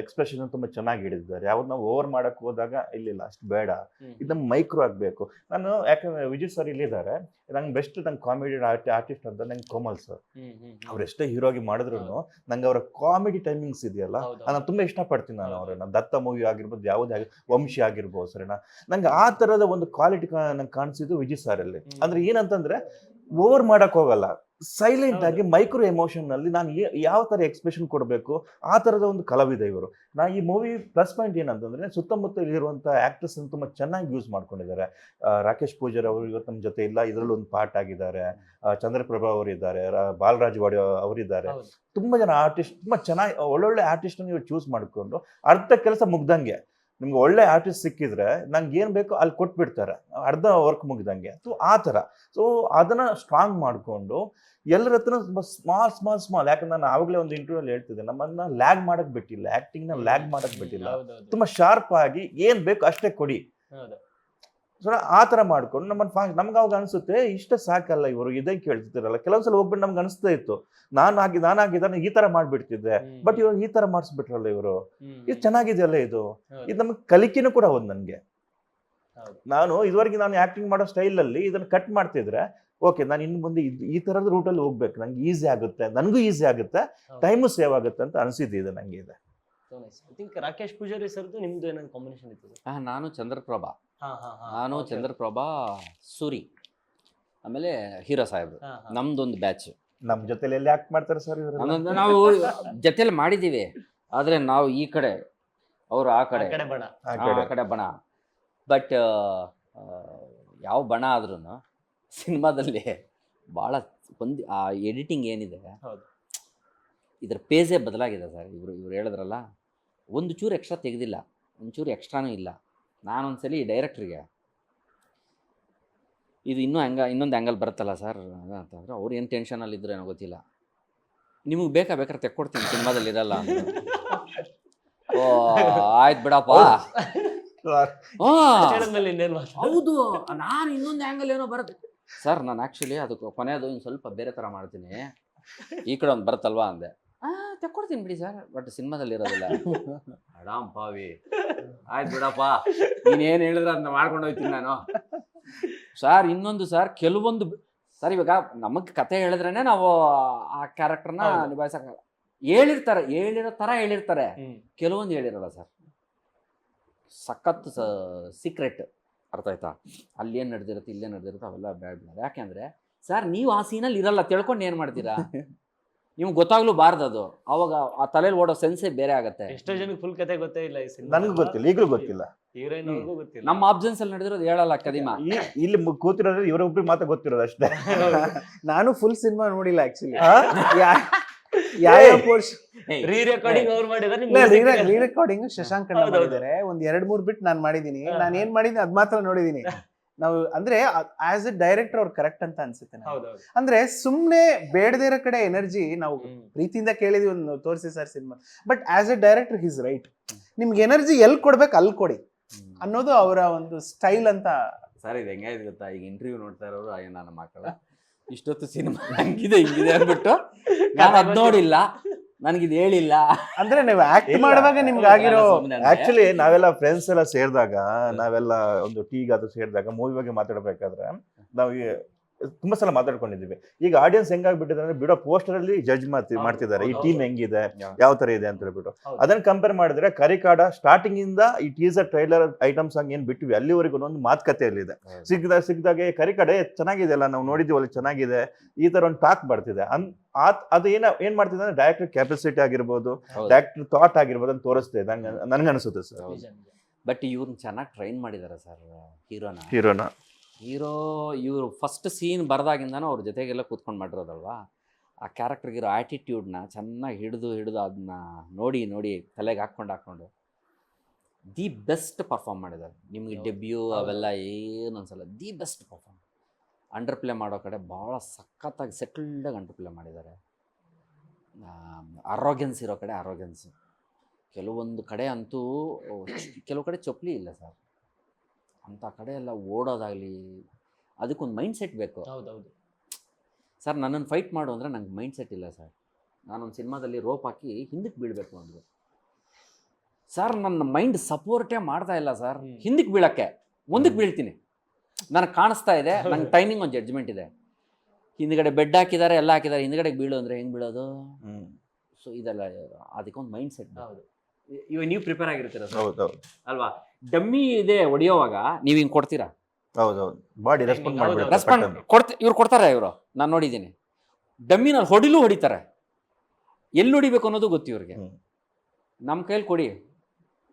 ಎಕ್ಸ್ಪ್ರೆಷನ್ ತುಂಬಾ ಚೆನ್ನಾಗಿ ಹಿಡಿದಿದ್ದಾರೆ. ಯಾವ್ದು ನಾವು ಓವರ್ ಮಾಡಕ್ ಹೋದಾಗ ಇಲ್ಲ ಅಷ್ಟು ಬೇಡ, ಇದನ್ನ ಮೈಕ್ರೋ ಆಗ್ಬೇಕು. ನಾನು ಯಾಕಂದ್ರೆ ವಿಜಯ್ ಸರ್ ಇಲ್ಲಿದ್ದಾರೆ, ನಂಗೆ ಬೆಸ್ಟ್ ನಂಗೆ ಕಾಮಿಡಿ ಆರ್ಟಿಸ್ಟ್ ಅಂತ ನಂಗೆ ಕೋಮಲ್ ಸರ್. ಅವ್ರು ಎಷ್ಟೇ ಹೀರೋ ಆಗಿ ಮಾಡಿದ್ರು ನಂಗೆ ಅವರ ಕಾಮಿಡಿ ಟೈಮಿಂಗ್ಸ್ ಇದೆಯಲ್ಲ ನಾನು ತುಂಬಾ ಇಷ್ಟಪಡ್ತೀನಿ. ನಾನು ಅವ್ರನ್ನ ದತ್ತ ಮೂವಿ ಆಗಿರ್ಬೋದು, ಯಾವುದೇ ವಂಶಿ ಆಗಿರ್ಬೋದು ಸರಿನಾ, ನಂಗೆ ಆ ತರದ ಒಂದು ಕ್ವಾಲಿಟಿ ನಂಗೆ ಕಾಣಿಸಿದ್ದು ವಿಜಯ್ ಸರ್ ಅಲ್ಲಿ. ಅಂದ್ರೆ ಏನಂತಂದ್ರೆ ಓವರ್ ಮಾಡಕ್ ಹೋಗಲ್ಲ, ಸೈಲೆಂಟ್ ಆಗಿ ಮೈಕ್ರೋ ಎಮೋಷನ್ ನಲ್ಲಿ ನಾನು ಯಾವ ತರ ಎಕ್ಸ್ಪ್ರೆಷನ್ ಕೊಡಬೇಕು ಆ ತರದ ಒಂದು ಕಲಾವಿದ ಇವರು. ನಾ ಈ ಮೂವಿ ಪ್ಲಸ್ ಪಾಯಿಂಟ್ ಏನಂತಂದ್ರೆ ಸುತ್ತಮುತ್ತ ಇರುವಂತ ಆಕ್ಟರ್ಸ್ ತುಂಬಾ ಚೆನ್ನಾಗಿ ಯೂಸ್ ಮಾಡ್ಕೊಂಡಿದ್ದಾರೆ. ರಾಕೇಶ್ ಪೂಜಾರಿ ಅವರು ಇವತ್ತು ನಮ್ಮ ಜೊತೆ ಇಲ್ಲ, ಇದರಲ್ಲಿ ಒಂದು ಪಾರ್ಟ್ ಆಗಿದ್ದಾರೆ. ಚಂದ್ರಪ್ರಭಾ ಅವರಿದ್ದಾರೆ, ಬಾಲರಾಜ್ ವಾಡಿ ಅವರಿದ್ದಾರೆ. ತುಂಬಾ ಜನ ಆರ್ಟಿಸ್ಟ್ ತುಂಬಾ ಚೆನ್ನಾಗಿ ಒಳ್ಳೊಳ್ಳೆ ಆರ್ಟಿಸ್ಟ್ ನೀವು ಚೂಸ್ ಮಾಡ್ಕೊಂಡು ಅರ್ಧ ಕೆಲಸ ಮುಗ್ದಂಗೆ. ನಿಮ್ಗೆ ಒಳ್ಳೆ ಆರ್ಟಿಸ್ಟ್ ಸಿಕ್ಕಿದ್ರೆ ನಂಗೆ ಏನು ಬೇಕೋ ಅಲ್ಲಿ ಕೊಟ್ಬಿಡ್ತಾರೆ, ಅರ್ಧ ವರ್ಕ್ ಮುಗಿದಂಗೆ. ಸೊ ಆ ಥರ, ಸೊ ಅದನ್ನ ಸ್ಟ್ರಾಂಗ್ ಮಾಡಿಕೊಂಡು ಎಲ್ಲರ ಹತ್ರ ಸ್ಮಾಲ್ ಯಾಕಂದ್ರೆ ನಾನು ಆವಾಗಲೇ ಒಂದು ಇಂಟರ್ವ್ಯೂಲ್ಲಿ ಹೇಳ್ತಿದ್ದೆ, ನಮ್ಮನ್ನ ಲ್ಯಾಗ್ ಮಾಡಕ್ ಬಿಟ್ಟಿಲ್ಲ, ಆಕ್ಟಿಂಗ್ನ ಲ್ಯಾಗ್ ಮಾಡಕ್ ಬಿಟ್ಟಿಲ್ಲ, ತುಂಬಾ ಶಾರ್ಪ್ ಆಗಿ ಏನ್ ಬೇಕು ಅಷ್ಟೇ ಕೊಡಿ. ಸೊ ಆ ಥರ ಮಾಡ್ಕೊಂಡು ನಮ್ಗೆ ಅವಾಗ ಅನ್ಸುತ್ತೆ ಇಷ್ಟ ಸಾಕಲ್ಲ ಇವರು ಇದೇ ಕೇಳ್ತಿರಲ್ಲ. ಕೆಲವೊಂದ್ಸಲ ಹೋಗ್ಬಿಟ್ಟು ನಮ್ಗೆ ಅನಿಸ್ತಾ ಇತ್ತು ನಾನಾಗಿದ್ದಾನೆ ಈ ತರ ಮಾಡ್ಬಿಡ್ತಿದ್ದೆ, ಬಟ್ ಇವಾಗ ಈ ತರ ಮಾಡಿಸ್ಬಿಟ್ರಲ್ಲ ಇವರು, ಇದು ಚೆನ್ನಾಗಿದೆಯಲ್ಲ, ಇದು ನಮ್ಗೆ ಕಲಿಕೆನೂ ಕೂಡ ಒಂದು ನನ್ಗೆ. ನಾನು ಇದುವರೆಗೆ ನಾನು ಆಕ್ಟಿಂಗ್ ಮಾಡೋ ಸ್ಟೈಲ್ ಅಲ್ಲಿ ಇದನ್ನ ಕಟ್ ಮಾಡ್ತಿದ್ರೆ ಓಕೆ, ನಾನು ಇನ್ನು ಮುಂದೆ ಈ ತರದ ರೂಟಲ್ಲಿ ಹೋಗ್ಬೇಕು, ನಂಗೆ ಈಸಿ ಆಗುತ್ತೆ, ನನಗೂ ಈಸಿ ಆಗುತ್ತೆ, ಟೈಮು ಸೇವ್ ಆಗುತ್ತೆ ಅಂತ ಅನಿಸಿದ್ದು ಇದು ನಂಗೆ ಇದೆ. ಐ ಥಿಂಕ್ ರಾಕೇಶ್ ಪೂಜಾರಿ ಸರ್ದು ನಿಮ್ದು ಏನಾದ್ರು ಕಾಂಬಿನೇಷನ್ ಇತ್ತು? ನಾನು ಚಂದ್ರಪ್ರಭಾ ಸೂರಿ, ಆಮೇಲೆ ಹೀರೋ ಸಾಹೇಬ್ರು, ನಮ್ದೊಂದು ಬ್ಯಾಚ್. ನಮ್ ಜೊತೆಲಿ ಎಲ್ಲಿ ಆಕ್ಟ್ ಮಾಡ್ತಾರೆ ಸರ್ ಇವರು? ನಾವು ಜೊತೆಲಿ ಮಾಡಿದೀವಿ, ಆದ್ರೆ ನಾವು ಈ ಕಡೆ, ಅವರು ಆ ಕಡೆ ಬಣ. ಬಟ್ ಯಾವ ಬಣ ಆದ್ರೂ ಸಿನಿಮಾದಲ್ಲಿ ಭಾಳ ಒಂದು ಆ ಎಡಿಟಿಂಗ್ ಏನಿದೆ, ಇದ್ರ ಪೇಜೇ ಬದಲಾಗಿದೆ ಸರ್. ಇವ್ರು ಹೇಳಿದ್ರಲ್ಲ, ಒಂದು ಚೂರು ಎಕ್ಸ್ಟ್ರಾ ತೆಗೆದಿಲ್ಲ, ಒಂಚೂರು ಎಕ್ಸ್ಟ್ರಾನೂ ಇಲ್ಲ. ನಾನೊಂದ್ಸಲಿ ಡೈರೆಕ್ಟ್ರಿಗೆ ಇದು ಇನ್ನೊಂದು ಆ್ಯಂಗಲ್ ಬರುತ್ತಲ್ಲ ಸರ್ ಅಂತಂದ್ರೆ, ಅವ್ರು ಏನು ಟೆನ್ಷನಲ್ಲಿ ಇದ್ರು ಏನೋ ಗೊತ್ತಿಲ್ಲ, ನಿಮಗೆ ಬೇಕಾದ್ರೆ ತೆಕ್ಕೊಡ್ತೀನಿ, ಸಿನಿಮಾದಲ್ಲಿ ಇರಲ್ಲ. ಓ ಆಯ್ತು ಬಿಡಪ್ಪ. ಹೌದು, ನಾನು ಇನ್ನೊಂದು ಆ್ಯಂಗಲ್ ಏನೋ ಬರುತ್ತೆ ಸರ್. ನಾನು ಆ್ಯಕ್ಚುಲಿ ಅದಕ್ಕೆ ಕೊನೆಯದು ಇನ್ನು ಸ್ವಲ್ಪ ಬೇರೆ ಥರ ಮಾಡ್ತೀನಿ, ಈ ಕಡೆ ಒಂದು ಬರುತ್ತಲ್ವಾ ಅಂದೆ. ತೆಕ್ಕೊಡ್ತೀನಿ ಬಿಡಿ ಸರ್, ಬಟ್ ಸಿನಿಮಾದಲ್ಲಿ ಇರೋದಿಲ್ಲ. ಅಡಾಮ್ ಪಾವಿ, ಆಯ್ತು ಬಿಡಪ್ಪ, ನೀನೇನು ಹೇಳಿದ್ರೆ ಅದನ್ನ ಮಾಡ್ಕೊಂಡು ಹೋಗ್ತೀನಿ ನಾನು. ಸರ್ ಇನ್ನೊಂದು ಸರ್, ಕೆಲವೊಂದು ಸರ್ ಇವಾಗ ನಮಗೆ ಕತೆ ಹೇಳಿದ್ರೇನೆ ನಾವು ಆ ಕ್ಯಾರೆಕ್ಟರ್ನ ನಿಭಾಯಿಸಕ್ಕೆ ಹೇಳಿರೋ ಥರ ಹೇಳಿರ್ತಾರೆ, ಕೆಲವೊಂದು ಹೇಳಿರಲ್ಲ ಸರ್. ಸಖತ್ ಸೀಕ್ರೆಟ್, ಅರ್ಥ ಆಯ್ತಾ? ಅಲ್ಲಿ ಏನು ನಡೆದಿರುತ್ತೆ, ಇಲ್ಲೇ ನಡೆದಿರುತ್ತೆ, ಅವೆಲ್ಲ ಬೇಡ. ಯಾಕೆಂದರೆ ಸರ್ ನೀವು ಆ ಸೀನಲ್ಲಿ ಇರಲ್ಲ, ತಿಳ್ಕೊಂಡು ಏನು ಮಾಡ್ತೀರಾ? ನಿಮ್ಗೆ ಗೊತ್ತಾಗ್ಲೂಬಾರ್ದು ಅದು. ಅವಾಗ ಆ ತಲೆಯಲ್ಲಿ ಓಡೋ ಸೆನ್ಸೇ ಬೇರೆ ಆಗತ್ತೆ. ಎಷ್ಟೋ ಜನಕ್ಕೆ ಫುಲ್ ಕತೆ ಗೊತ್ತೇ ಇಲ್ಲ ಈ ಸಿನಿಮಾ. ನನಗೂ ಗೊತ್ತಿಲ್ಲ, ಈಗಲೂ ಗೊತ್ತಿಲ್ಲ. ಹೀರೋಯಿನ್ ಅವ್ರಿಗೂ ಗೊತ್ತಿಲ್ಲ. ನಮ್ಮ ಆಬ್ಸೆನ್ಸ್ ಅಲ್ಲಿ ನಡೆದಿರೋದು ಹೇಳಲ್ಲ ಕದಿಮ. ಇಲ್ಲಿ ಕೂತಿರೋದ್ರೆ ಇವರೊಬ್ರಿಗೆ ಮಾತ್ರ ಗೊತ್ತಿರೋದು ಅಷ್ಟೇ. ನಾನು ಫುಲ್ ಸಿನಿಮಾ ನೋಡಿಲ್ಲ ಆಕ್ಚುಲಿ. ಆ? ಯಾವ ಪೋರ್ಷನ್ ರೀ ರೆಕಾರ್ಡಿಂಗ್ ಅವ್ರು ಮಾಡಿದಾರೆ, ರೀ ರೆಕಾರ್ಡಿಂಗ್ ಶಶಾಂಕ್ ಅಣ್ಣ ಮಾಡಿದ್ದಾರೆ. ಒಂದ್ 2-3 ಬಿಟ್ ನಾನ್ ಮಾಡಿದೀನಿ. ನಾನು ಏನ್ ಮಾಡಿದೀನಿ ಅದ್ ಮಾತ್ರ ನೋಡಿದೀನಿ. ನಾವು ಅಂದ್ರೆ ಆಸ್ ಎ ಡೈರೆಕ್ಟರ್ ಅವ್ರು ಕರೆಕ್ಟ್ ಅಂತ ಅನ್ಸುತ್ತೆ ನನಗೆ. ಹೌದೌದು. ಅಂದ್ರೆ ಸುಮ್ನೆ ಬೇಡದೇ ಇರೋ ಕಡೆ ಎನರ್ಜಿ ನಾವು ಪ್ರೀತಿಯಿಂದ ಕೇಳಿದ್ವಿ ಒಂದು ತೋರಿಸಿ sir cinema. But as A director his right. ನಿಮ್ಗೆ ಎನರ್ಜಿ ಎಲ್ಲಿ ಕೊಡ್ಬೇಕು ಅಲ್ಲಿ ಕೊಡಿ ಅನ್ನೋದು ಅವರ ಒಂದು ಸ್ಟೈಲ್ ಅಂತ. ಸರ್ ಇದು ಹೆಂಗಾಯ್ತು ಗೊತ್ತಾ, ಈಗ ಇಂಟರ್ವ್ಯೂ ನೋಡ್ತಾ ಇರೋರು ಅಯ್ಯೋ ನನ್ನ ಮಕ್ಕಳು ಇಷ್ಟೊತ್ತು ಸಿನಿಮಾ ಹಂಗಿದೆ ಹಿಂಗಿದೆ ಅಂದ್ಬಿಟ್ಟು ನಾನು ಅದ್ ನೋಡಿಲ್ಲ, ನನಗಿದು ಹೇಳಿಲ್ಲ. ಅಂದ್ರೆ ನೀವು ಆಕ್ಟ್ ಮಾಡುವಾಗ ನಿಮ್ಗೆ ಆಗಿರೋ ಆಕ್ಚುಲಿ ನಾವೆಲ್ಲ ಫ್ರೆಂಡ್ಸ್ ಎಲ್ಲ ಸೇರಿದಾಗ, ನಾವೆಲ್ಲ ಒಂದು ಟೀಗಾದ್ರು ಸೇರಿದಾಗ ಮೂವಿ ಬಗ್ಗೆ ಮಾತಾಡ್ಬೇಕಾದ್ರೆ ನಾವು ತುಂಬಾ ಸಲ ಮಾತಾಡ್ಕೊಂಡಿದ್ದೀವಿ. ಈಗ ಆಡಿಯನ್ಸ್ ಹೆಂಗಾಗ್ಬಿಟ್ಟಿದೆ ಅಂದ್ರೆ ಬಿಡೋ ಪೋಸ್ಟರ್ ಅಲ್ಲಿ ಜಡ್ಜ್ ಮಾಡ್ತಿದ್ದಾರೆ, ಈ ಟೀಮ್ ಹೆಂಗಿದೆ, ಯಾವ ತರ ಇದೆ ಅಂತ ಹೇಳ್ಬಿಟ್ಟು. ಅದನ್ನ ಕಂಪೇರ್ ಮಾಡಿದ್ರೆ ಕರಿಕಾಡ ಸ್ಟಾರ್ಟಿಂಗ್ ಇಂದ ಈ ಟೀಸರ್ ಟ್ರೈಲರ್ ಐಟಮ್ ಸಾಂಗ್ ಏನ್ ಬಿಟ್ಟಿವಿ ಅಲ್ಲಿವರೆಗೂ ಒಂದು ಮಾತುಕತೆಯಲ್ಲಿದೆ. ಸಿಕ್ಕಿದಾಗೆ ಕರಿಕಾಡೆ ಚೆನ್ನಾಗಿದೆ ಅಲ್ಲ, ನಾವು ನೋಡಿದ್ವಿ ಅಲ್ಲಿ ಚೆನ್ನಾಗಿದೆ, ಈ ತರ ಒಂದು ಟಾಕ್ ಬರ್ತಿದೆ. ಅದು ಏನ್ ಮಾಡ್ತಿದೆ ಅಂದ್ರೆ ಡೈರೆಕ್ಟರ್ ಕೆಪಾಸಿಟಿ ಆಗಿರ್ಬೋದು, ಡೈರೆಕ್ಟರ್ ಥಾಟ್ ಆಗಿರ್ಬೋದು ಅಂತ ತೋರಿಸ್ತಿದೆ ನನ್ಗನ್ಸುತ್ತೆ ಸರ್. ಬಟ್ ಇವ್ರನ್ನ ಚೆನ್ನಾಗಿ ಟ್ರೈನ್ ಮಾಡಿದ್ದಾರೆ ಸರ್ ಹೀರೋನ. ಇವರು ಫಸ್ಟ್ ಸೀನ್ ಬರ್ದಾಗಿಂದನೂ ಅವ್ರ ಜೊತೆಗೆಲ್ಲ ಕೂತ್ಕೊಂಡು ಮಾಡಿರೋದಲ್ವಾ, ಆ ಕ್ಯಾರೆಕ್ಟರ್ಗಿರೋ ಆ್ಯಟಿಟ್ಯೂಡ್ನ ಚೆನ್ನಾಗಿ ಹಿಡಿದು ಅದನ್ನ ನೋಡಿ ತಲೆಗೆ ಹಾಕ್ಕೊಂಡು ದಿ ಬೆಸ್ಟ್ ಪರ್ಫಾರ್ಮ್ ಮಾಡಿದ್ದಾರೆ. ನಿಮಗೆ ಡೆಬ್ಯೂ ಅವೆಲ್ಲ ಏನು ಅನ್ಸಲ್ಲ, the best perform. Under play ಮಾಡೋ ಕಡೆ ಭಾಳ ಸಖತ್ತಾಗಿ ಸೆಟಲ್ಡಾಗಿ ಅಂಡರ್ ಪ್ಲೇ ಮಾಡಿದ್ದಾರೆ. ಅರೋಗೆನ್ಸ್ ಇರೋ ಕಡೆ ಅರೋಗೆನ್ಸ್, ಕೆಲವೊಂದು ಕಡೆ ಅಂತೂ ಕೆಲವು ಕಡೆ ಚೊಪ್ಲಿ ಇಲ್ಲ ಸರ್. ಅಂಥ ಕಡೆ ಎಲ್ಲ ಓಡೋದಾಗಲಿ, ಅದಕ್ಕೊಂದು ಮೈಂಡ್ ಸೆಟ್ ಬೇಕು. ಹೌದೌದು ಸರ್, ನನ್ನನ್ನು ಫೈಟ್ ಮಾಡು ಅಂದರೆ ನಂಗೆ ಮೈಂಡ್ ಸೆಟ್ ಇಲ್ಲ ಸರ್. ನಾನೊಂದು ಸಿನಿಮಾದಲ್ಲಿ ರೋಪ್ ಹಾಕಿ ಹಿಂದಕ್ಕೆ ಬೀಳಬೇಕು ಅಂದರು ಸರ್, ನನ್ನ ಮೈಂಡ್ ಸಪೋರ್ಟೇ ಮಾಡ್ತಾ ಇಲ್ಲ ಸರ್. ಹಿಂದಕ್ಕೆ ಬೀಳೋಕ್ಕೆ ಮುಂದಕ್ಕೆ ಬೀಳ್ತೀನಿ, ನನಗೆ ಕಾಣಿಸ್ತಾ ಇದೆ, ನಂಗೆ ಟೈಮಿಂಗ್ ಒಂದು ಜಡ್ಜ್ಮೆಂಟ್ ಇದೆ. ಹಿಂದ್ಗಡೆ ಬೆಡ್ ಹಾಕಿದ್ದಾರೆ, ಎಲ್ಲ ಹಾಕಿದ್ದಾರೆ, ಹಿಂದ್ಗಡೆ ಬೀಳು ಅಂದರೆ ಹೆಂಗೆ ಬೀಳೋದು? ಸೊ ಇದೆಲ್ಲ ಅದಕ್ಕೊಂದು ಮೈಂಡ್ ಸೆಟ್. ಹೌದು, ಇವಾಗ ನೀವು ಪ್ರಿಪೇರ್ ಆಗಿರ್ತೀರ ಸರ್ ಅಲ್ವಾ? ಡಮ್ಮಿ ಇದೆ ಹೊಡಿಯೋವಾಗ ನೀವು ಹಿಂಗೆ ಕೊಡ್ತೀರಾ? ಹೌದೌದು, ಬಾಡಿ ರೆಸ್ಪಾಂಡ್ ಇವ್ರು ಕೊಡ್ತಾರೆ. ಇವರು ನಾನು ನೋಡಿದ್ದೀನಿ, ಡಮ್ಮಿನ ಹೊಡಿತಾರೆ, ಎಲ್ಲಿ ಹೊಡಿಬೇಕು ಅನ್ನೋದು ಗೊತ್ತು ಇವ್ರಿಗೆ. ನಮ್ಮ ಕೈಲಿ ಕೊಡಿ,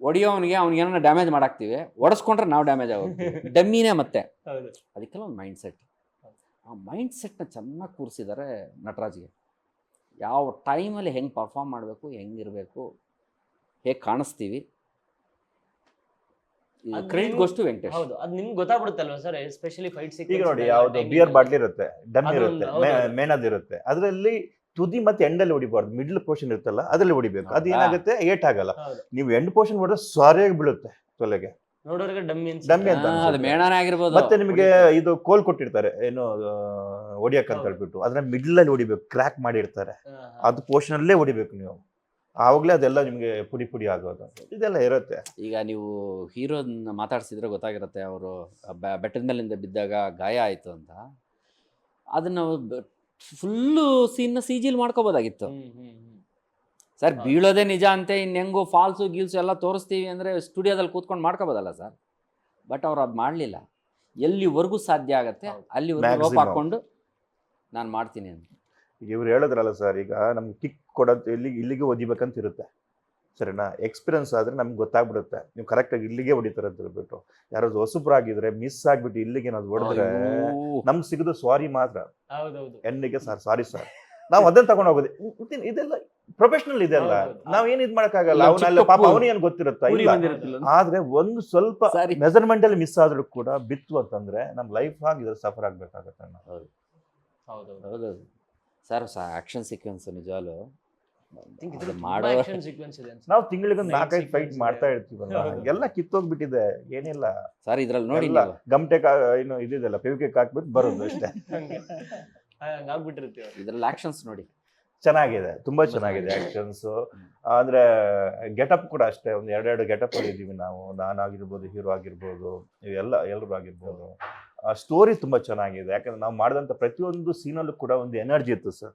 ಹೊಡಿಯೋವನಿಗೆ ಅವ್ನಿಗೆ ಏನೋ ಡ್ಯಾಮೇಜ್ ಮಾಡಾಕ್ತೀವಿ, ಹೊಡೆಸ್ಕೊಂಡ್ರೆ ನಾವು ಡ್ಯಾಮೇಜ್ ಆಗೋಗ್ತೀವಿ. ಡಮ್ಮಿನೇ ಮತ್ತೆ. ಅದಕ್ಕೆಲ್ಲ ಒಂದು ಮೈಂಡ್ ಸೆಟ್, ಆ ಮೈಂಡ್ ಸೆಟ್ನ ಚೆನ್ನಾಗಿ ಕೂರಿಸಿದ್ದಾರೆ ನಟರಾಜ್ಗೆ. ಯಾವ ಟೈಮಲ್ಲಿ ಹೆಂಗೆ ಪರ್ಫಾರ್ಮ್ ಮಾಡಬೇಕು, ಹೆಂಗಿರಬೇಕು, ಹೇಗೆ ಕಾಣಿಸ್ತೀವಿ, ಕ್ರೆಡಿಟ್ ಗೋಸ್ಟು ವೆಂಕಟೇಶ್. ಹೌದು, ಅದು ನಿಮ್ಗೆ ಗೊತ್ತಾಗ್ಬಿಡುತ್ತಲ್ವಾ ಸರ್, ಎಸ್ಪೆಷಲಿ ಫೈಟ್ ಸೀಕ್ವೆನ್ಸ್. ಈಗ ನೋಡಿ, ಯಾವ್ದು ಬಿಯರ್ ಬಾಟ್ಲಿ ಇರುತ್ತೆ, ಡಮ್ಮಿ ಇರುತ್ತೆ, ಮೇನದಿರುತ್ತೆ, ಅದರಲ್ಲಿ ತುದಿ ಮತ್ತೆ ಎಂಡಲ್ಲಿ ಹೊಡಿಬಾರ್ದು, ಮಿಡ್ಲ್ ಪೋರ್ಷನ್ ಇರುತ್ತಲ್ಲ ಅದ್ರಲ್ಲಿ ಹೊಡಿಬೇಕು. ಅದು ಏನಾಗುತ್ತೆ, ಏಟ್ ಆಗಲ್ಲ. ನೀವು ಎಂಡ್ ಪೋರ್ಷನ್ ಹೊಡೆದ್ರೆ ಸಾರಿಯಾಗಿ ಬೀಳುತ್ತೆ ತೊಲೆಗೆ, ನೋಡೋರಿಗೆ ಡಮ್ಮಿ ಅಂತ. ಮೇಣನೇ ಆಗಿರ್ಬೋದು. ಮತ್ತೆ ನಿಮಗೆ ಇದು ಕೋಲ್ ಕೊಟ್ಟಿರ್ತಾರೆ ಏನು ಹೊಡಿಯಕ್ ಅಂತ ಹೇಳ್ಬಿಟ್ಟು, ಅದನ್ನ ಮಿಡ್ಲ್ ಅಲ್ಲಿ ಹೊಡಿಬೇಕು, ಕ್ರ್ಯಾಕ್ ಮಾಡಿರ್ತಾರೆ, ಅದು ಪೋರ್ಷನ್ ಅಲ್ಲೇ ಹೊಡಿಬೇಕು ನೀವು, ಆವಾಗಲೇ ಅದೆಲ್ಲ ನಿಮಗೆ ಪುಡಿ ಪುಡಿ ಆಗೋದು, ಇದೆಲ್ಲ ಇರುತ್ತೆ. ಈಗ ನೀವು ಹೀರೋನ ಮಾತಾಡ್ಸಿದ್ರೆ ಗೊತ್ತಾಗಿರುತ್ತೆ, ಅವರು ಬೆಟ್ಟದ ಮೇಲಿಂದ ಬಿದ್ದಾಗ ಗಾಯ ಆಯಿತು ಅಂತ, ಅದನ್ನು ಫುಲ್ಲು ಸೀನ್ನ CG ಮಾಡ್ಕೋಬೋದಾಗಿತ್ತು ಸರ್. ಬೀಳೋದೇ ನಿಜ ಅಂತೆ, ಇನ್ನೆಂಗೋ ಫಾಲ್ಸು ಗೀಲ್ಸು ಎಲ್ಲ ತೋರಿಸ್ತೀವಿ ಅಂದರೆ ಸ್ಟುಡಿಯೋದಲ್ಲಿ ಕೂತ್ಕೊಂಡು ಮಾಡ್ಕೋಬೋದಲ್ಲ ಸರ್. ಬಟ್ ಅವ್ರು ಅದು ಮಾಡಲಿಲ್ಲ. ಎಲ್ಲಿವರೆಗೂ ಸಾಧ್ಯ ಆಗುತ್ತೆ ಅಲ್ಲಿವರೆಗೂ ರೋಪ್ ಹಾಕ್ಕೊಂಡು ನಾನು ಮಾಡ್ತೀನಿ ಅಂತ. ಈಗ ಇವ್ರು ಹೇಳಿದ್ರಲ್ಲ ಸರ್, ಈಗ ನಮ್ಗೆ ಕಿಕ್ ಕೊಡೋದು ಇಲ್ಲಿಗೆ ಒದಿಬೇಕಂತ ಇರುತ್ತೆ, ಸರಿನಾ? ಎಕ್ಸ್ಪೀರಿಯನ್ಸ್ ಆದರೆ ನಮ್ಗೆ ಗೊತ್ತಾಗ್ಬಿಡುತ್ತೆ, ನೀವು ಕರೆಕ್ಟಾಗಿ ಇಲ್ಲಿಗೆ ಹೊಡಿತಾರೆ ಅಂತ ಹೇಳ್ಬಿಟ್ಟು. ಯಾರಾದ್ರು ಹೊಸಬ್ರಾಗಿದ್ರೆ ಮಿಸ್ ಆಗ್ಬಿಟ್ಟು ಇಲ್ಲಿಗೆ ಏನಾದ್ರು ಹೊಡೆದ್ರೆ ನಮ್ಗೆ ಸಿಗೋದು ಸಾರಿ ಮಾತ್ರ. ಎಂಡಿಗೆ ಸರ್ ಸಾರಿ ಸರ್, ನಾವು ಅದನ್ನ ತಗೊಂಡು ಹೋಗೋದು. ಇದೆಲ್ಲ ಪ್ರೊಫೆಷನಲ್ ಇದೆಲ್ಲ, ನಾವ್ ಏನ್ ಇದ್ ಮಾಡಕ್ಕಾಗಲ್ಲ. ಅವನೆಲ್ಲ ಪಾಪ ಅವನಿಗೇನು ಗೊತ್ತಿರುತ್ತಾ? ಇಲ್ಲ. ಆದ್ರೆ ಒಂದು ಸ್ವಲ್ಪ ಮೆಜರ್ಮೆಂಟ್ ಅಲ್ಲಿ ಮಿಸ್ ಆದ್ರೂ ಕೂಡ ಬಿತ್ತು ಅಂತಂದ್ರೆ ನಮ್ ಲೈಫ್ ಆಗಿ ಇದ್ರ ಸಫರ್ ಆಗ್ಬೇಕಾಗತ್ತೆ. ಹೌದು ಸರ್, ಆಕ್ಷನ್ ಸೀಕ್ವೆನ್ಸ್ ನಿಜವಾಗ್ಲು ನಾವು ತಿಂಗಳಿಗೆ 4-5 ಫೈಟ್ ಮಾಡ್ತಾ ಇರ್ತೀವಲ್ಲ, ಎಲ್ಲ ಕಿತ್ತೋಗ್ಬಿಟ್ಟಿದೆ, ಏನಿಲ್ಲ ಸರ್. ಇದ್ರಲ್ಲಿ ನೋಡಿ, ಗಮಟೆ ಏನು ಇದಿದೆಲ್ಲ ಪೆವಿಕೆ ಹಾಕ್ಬಿಟ್ಟು ಬರೋದು ಅಷ್ಟೇ. ಇದ್ರಲ್ಲಿ ಆಕ್ಷನ್ಸ್ ನೋಡಿ ಚೆನ್ನಾಗಿದೆ, ತುಂಬಾ ಚೆನ್ನಾಗಿದೆ ಆಕ್ಷನ್ಸ್. ಅಂದ್ರೆ ಗೆಟಪ್ ಕೂಡ ಅಷ್ಟೇ, ಒಂದು 2 ಗೆಟಪ್ ಮಾಡಿದ್ದೀವಿ ನಾವು, ನಾನಾಗಿರ್ಬೋದು, ಹೀರೋ ಆಗಿರ್ಬೋದು, ಎಲ್ಲರೂ ಆಗಿರ್ಬೋದು. ಸ್ಟೋರಿ ತುಂಬಾ ಚೆನ್ನಾಗಿದೆ, ಯಾಕಂದ್ರೆ ನಾವು ಮಾಡಿದಂಥ ಪ್ರತಿಯೊಂದು ಸೀನಲ್ಲೂ ಕೂಡ ಒಂದು ಎನರ್ಜಿ ಇತ್ತು ಸರ್,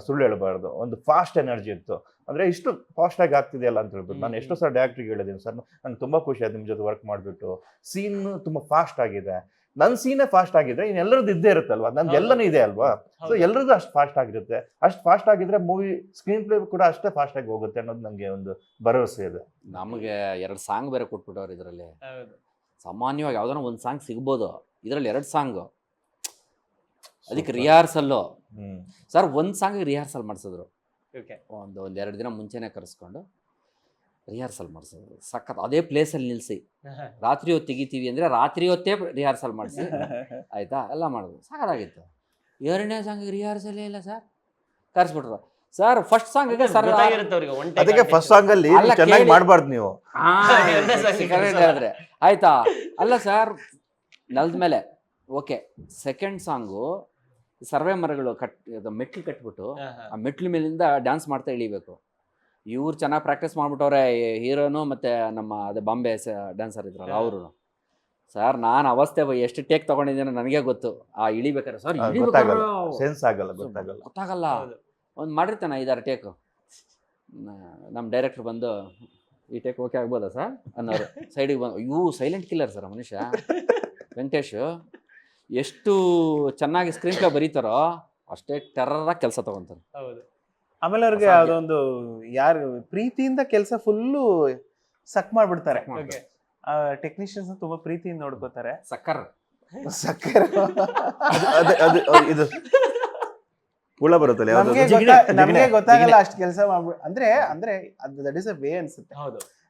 ಸುಳ್ಳು ಹೇಳಬಾರ್ದು, ಒಂದು ಫಾಸ್ಟ್ ಎನರ್ಜಿ ಇತ್ತು. ಅಂದ್ರೆ ಇಷ್ಟು ಫಾಸ್ಟ್ ಆಗಿ ಆಗ್ತಿದೆಯಲ್ಲ ಅಂತ ಹೇಳ್ಬಿಟ್ಟು ನಾನು ಎಷ್ಟೋ ಸರ್ ಡೈರೆಕ್ಟ್ರಿಗೆ ಹೇಳಿದ್ದೀನಿ ಸರ್, ನಂಗೆ ತುಂಬಾ ಖುಷಿ ಆಯ್ತು ನಿಮ್ಮ ಜೊತೆ ವರ್ಕ್ ಮಾಡಿಬಿಟ್ಟು. ಸೀನ್ ತುಂಬಾ ಫಾಸ್ಟ್ ಆಗಿದೆ, ನನ್ನ ಸೀನೇ ಫಾಸ್ಟ್ ಆಗಿದ್ರೆ ಇನ್ನು ಎಲ್ಲರದ್ದು ಇದ್ದೇ ಇರುತ್ತಲ್ವಾ, ನಂದು ಎಲ್ಲನೂ ಇದೆ ಅಲ್ವಾ. ಸೊ ಎಲ್ಲರದ್ದು ಅಷ್ಟು ಫಾಸ್ಟ್ ಆಗಿರುತ್ತೆ. ಅಷ್ಟು ಫಾಸ್ಟ್ ಆಗಿದ್ರೆ ಮೂವಿ ಸ್ಕ್ರೀನ್ ಪ್ಲೇ ಕೂಡ ಅಷ್ಟೇ ಫಾಸ್ಟ್ ಆಗಿ ಹೋಗುತ್ತೆ ಅನ್ನೋದು ನನಗೆ ಒಂದು ಭರವಸೆ ಇದೆ. ನಮಗೆ 2 ಸಾಂಗ್ ಬೇರೆ ಕೊಟ್ಬಿಟ್ಟವ್ರು ಇದರಲ್ಲಿ. ಸಾಮಾನ್ಯವಾಗಿ ಯಾವ್ದಾರ ಒಂದು ಸಾಂಗ್ ಸಿಗ್ಬೋದು, ಇದರಲ್ಲಿ 2 ಸಾಂಗು. ಅದಕ್ಕೆ ರಿಹಾರ್ಸಲ್ಲು ಸರ್, ಒಂದು ಸಾಂಗಿಗೆ ರಿಹಾರ್ಸಲ್ ಮಾಡಿಸಿದ್ರು. ಒಂದು 2 ದಿನ ಮುಂಚೆನೇ ಕರೆಸ್ಕೊಂಡು ರಿಹಾರ್ಸಲ್ ಮಾಡಿಸಿದ್ರು. ಸಖತ್ ಅದೇ ಪ್ಲೇಸಲ್ಲಿ ನಿಲ್ಲಿಸಿ ರಾತ್ರಿ ಹೊತ್ತು ತೆಗಿತೀವಿ ಅಂದರೆ ರಾತ್ರಿ ಹೊತ್ತೇ ರಿಹಾರ್ಸಲ್ ಮಾಡಿಸಿ ಆಯಿತಾ, ಎಲ್ಲ ಮಾಡಿದ್ರು. ಸಖತ್ತಾಗಿತ್ತು. 2ನೇ ಸಾಂಗಿಗೆ ರಿಹಾರ್ಸಲ್ಲೇ ಇಲ್ಲ ಸರ್, ಕರೆಸ್ಬಿಟ್ರು. ಸರ್ ಫಸ್ಟ್ ಸಾಂಗಿಗೆ ಸರ್ ಅದಕ್ಕೆ ಫಸ್ಟ್ ಸಾಂಗ್ ಅಲ್ಲಿ ಚೆನ್ನಾಗಿ ಮಾಡಬಾರ್ದು ನೀವು ಹೇಳಿದ್ರೆ ಆಯ್ತಾ. ಅಲ್ಲ ಸರ್, ನೆಲದ ಮೇಲೆ ಓಕೆ. ಸೆಕೆಂಡ್ ಸಾಂಗು ಸರ್ವೆ ಮರಗಳು ಮೆಟ್ಲು ಕಟ್ಬಿಟ್ಟು ಆ ಮೆಟ್ಲು ಮೇಲಿಂದ ಡ್ಯಾನ್ಸ್ ಮಾಡ್ತಾ ಇಳಿಬೇಕು. ಇವ್ರು ಚೆನ್ನಾಗಿ ಪ್ರಾಕ್ಟೀಸ್ ಮಾಡ್ಬಿಟ್ಟವ್ರೆ, ಹೀರೋನು ಮತ್ತು ನಮ್ಮ ಅದೇ ಬಾಂಬೆ ಡ್ಯಾನ್ಸರ್ ಇದ್ರಲ್ಲ ಅವರು. ಸರ್ ನಾನು ಅವಸ್ಥೆ ಎಷ್ಟು ಟೇಕ್ ತಗೊಂಡಿದ್ದೇನೆ ನನಗೆ ಗೊತ್ತು. ಆ ಇಳಿಬೇಕಾರೆ ಸರ್ ಸೆನ್ಸ್ ಆಗಲ್ಲ, ಗೊತ್ತಾಗಲ್ಲ. ಒಂದು ಮಾಡಿರ್ತಾನೆ 5-6 ಟೇಕು. ನಮ್ಮ ಡೈರೆಕ್ಟ್ರ್ ಬಂದು ಈ ಟೇಕ್ ಓಕೆ ಆಗ್ಬೋದಾ ಸರ್ ಅನ್ನೋರು. ಸೈಡಿಗೆ ಬಂದು ಇವು ಸೈಲೆಂಟ್ ಕಿಲ್ಲರ್ ಸರ್ ಮನುಷ್ಯ ವೆಂಕಟೇಶ್. ಎಷ್ಟು ಚೆನ್ನಾಗಿ ಸ್ಕ್ರೀನ್ ಪ್ಲೇ ಬರೀತಾರೋ ಅಷ್ಟೇ ಟೆರ್ರಾಗಿ ಕೆಲಸ ತಗೊಂತಾರೆ. ಆಮೇಲೆ ಅವ್ರಿಗೆ ಅದೊಂದು ಯಾರು ಪ್ರೀತಿಯಿಂದ ಕೆಲಸ ಫುಲ್ಲು ಸಕ್ ಮಾಡ್ಬಿಡ್ತಾರೆ. ಟೆಕ್ನಿಷಿಯನ್ಸ್ ತುಂಬಾ ಪ್ರೀತಿಯಿಂದ ನೋಡ್ಕೋತಾರೆ. ಸಕ್ಕರ್ ಇದು ಹುಳ ಬರುತ್ತಲ್ಲ, ನಮ್ಗೆ ಗೊತ್ತಾಗಲ್ಲ ಅಷ್ಟು ಕೆಲಸ ಮಾಡ್ಬಿಡ್ ಅಂದ್ರೆ ದಟ್ ಇಸ್ ಅ ವೇ ಅನ್ಸುತ್ತೆ.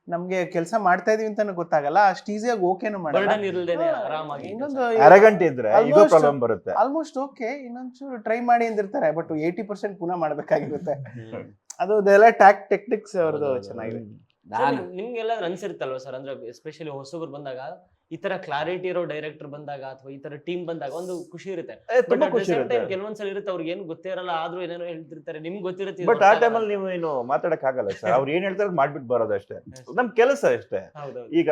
ನಮ್ಗೆ ಕೆಲಸ ಮಾಡ್ತಾ ಇದೀವಿ ಅಂತ ಗೊತ್ತಾಗಲ್ಲ, ಅಷ್ಟು ಈಸಿಯಾಗಿ ಓಕೆನು ಮಾಡಲ್ಲ. ಇನ್ನೊಂದು ಆಲ್ಮೋಸ್ಟ್ ಓಕೆ, ಇನ್ನೊಂಚೂರು ಟ್ರೈ ಮಾಡಿ ಅಂದಿರ್ತಾರೆ, ಬಟ್ 80% ಪುನಃ ಮಾಡ್ಬೇಕಾಗಿರುತ್ತೆ. ಅದು ಅದೆಲ್ಲ ಟೆಕ್ನಿಕ್ಸ್ ಅವ್ರದ್ದು ಚೆನ್ನಾಗಿದೆ. ನಿಮ್ಗೆಲ್ಲ ಅನ್ಸಿರುತ್ತಲ್ವ ಸರ್, ಅಂದ್ರೆ ಎಸ್ಪೆಷಲಿ ಹೊಸಬ್ರು ಬಂದಾಗ ಈ ತರ ಕ್ಲಾರಿಟಿ ಇರೋ ಡೈರೆಕ್ಟರ್ ಬಂದಾಗ ಅಥವಾ ಈ ತರ ಟೀಮ್ ಬಂದಾಗ ಒಂದು ಖುಷಿ ಇರುತ್ತೆ. ಕೆಲವೊಂದ್ಸಲ ಇರುತ್ತೆ ಅವ್ರಿಗೆ ಏನು ಗೊತ್ತೇ ಇರಲ್ಲ, ಆದ್ರೂ ಏನೇನೋ ಹೇಳ್ತಿರ್ತಾರೆ, ನಿಮ್ಗೆ ಗೊತ್ತಿರುತ್ತೆ. ಬಟ್ ಆ ಟೈಮಲ್ಲಿ ನೀವು ಏನು ಮಾತಾಡಕ್ ಆಗಲ್ಲ ಸರ್. ಅವ್ರು ಏನ್ ಹೇಳ್ತಾರೆ ಮಾಡ್ಬಿಟ್ಟು ಬರೋದು ಅಷ್ಟೇ, ನಮ್ ಕೆಲಸ ಅಷ್ಟೇ. ಈಗ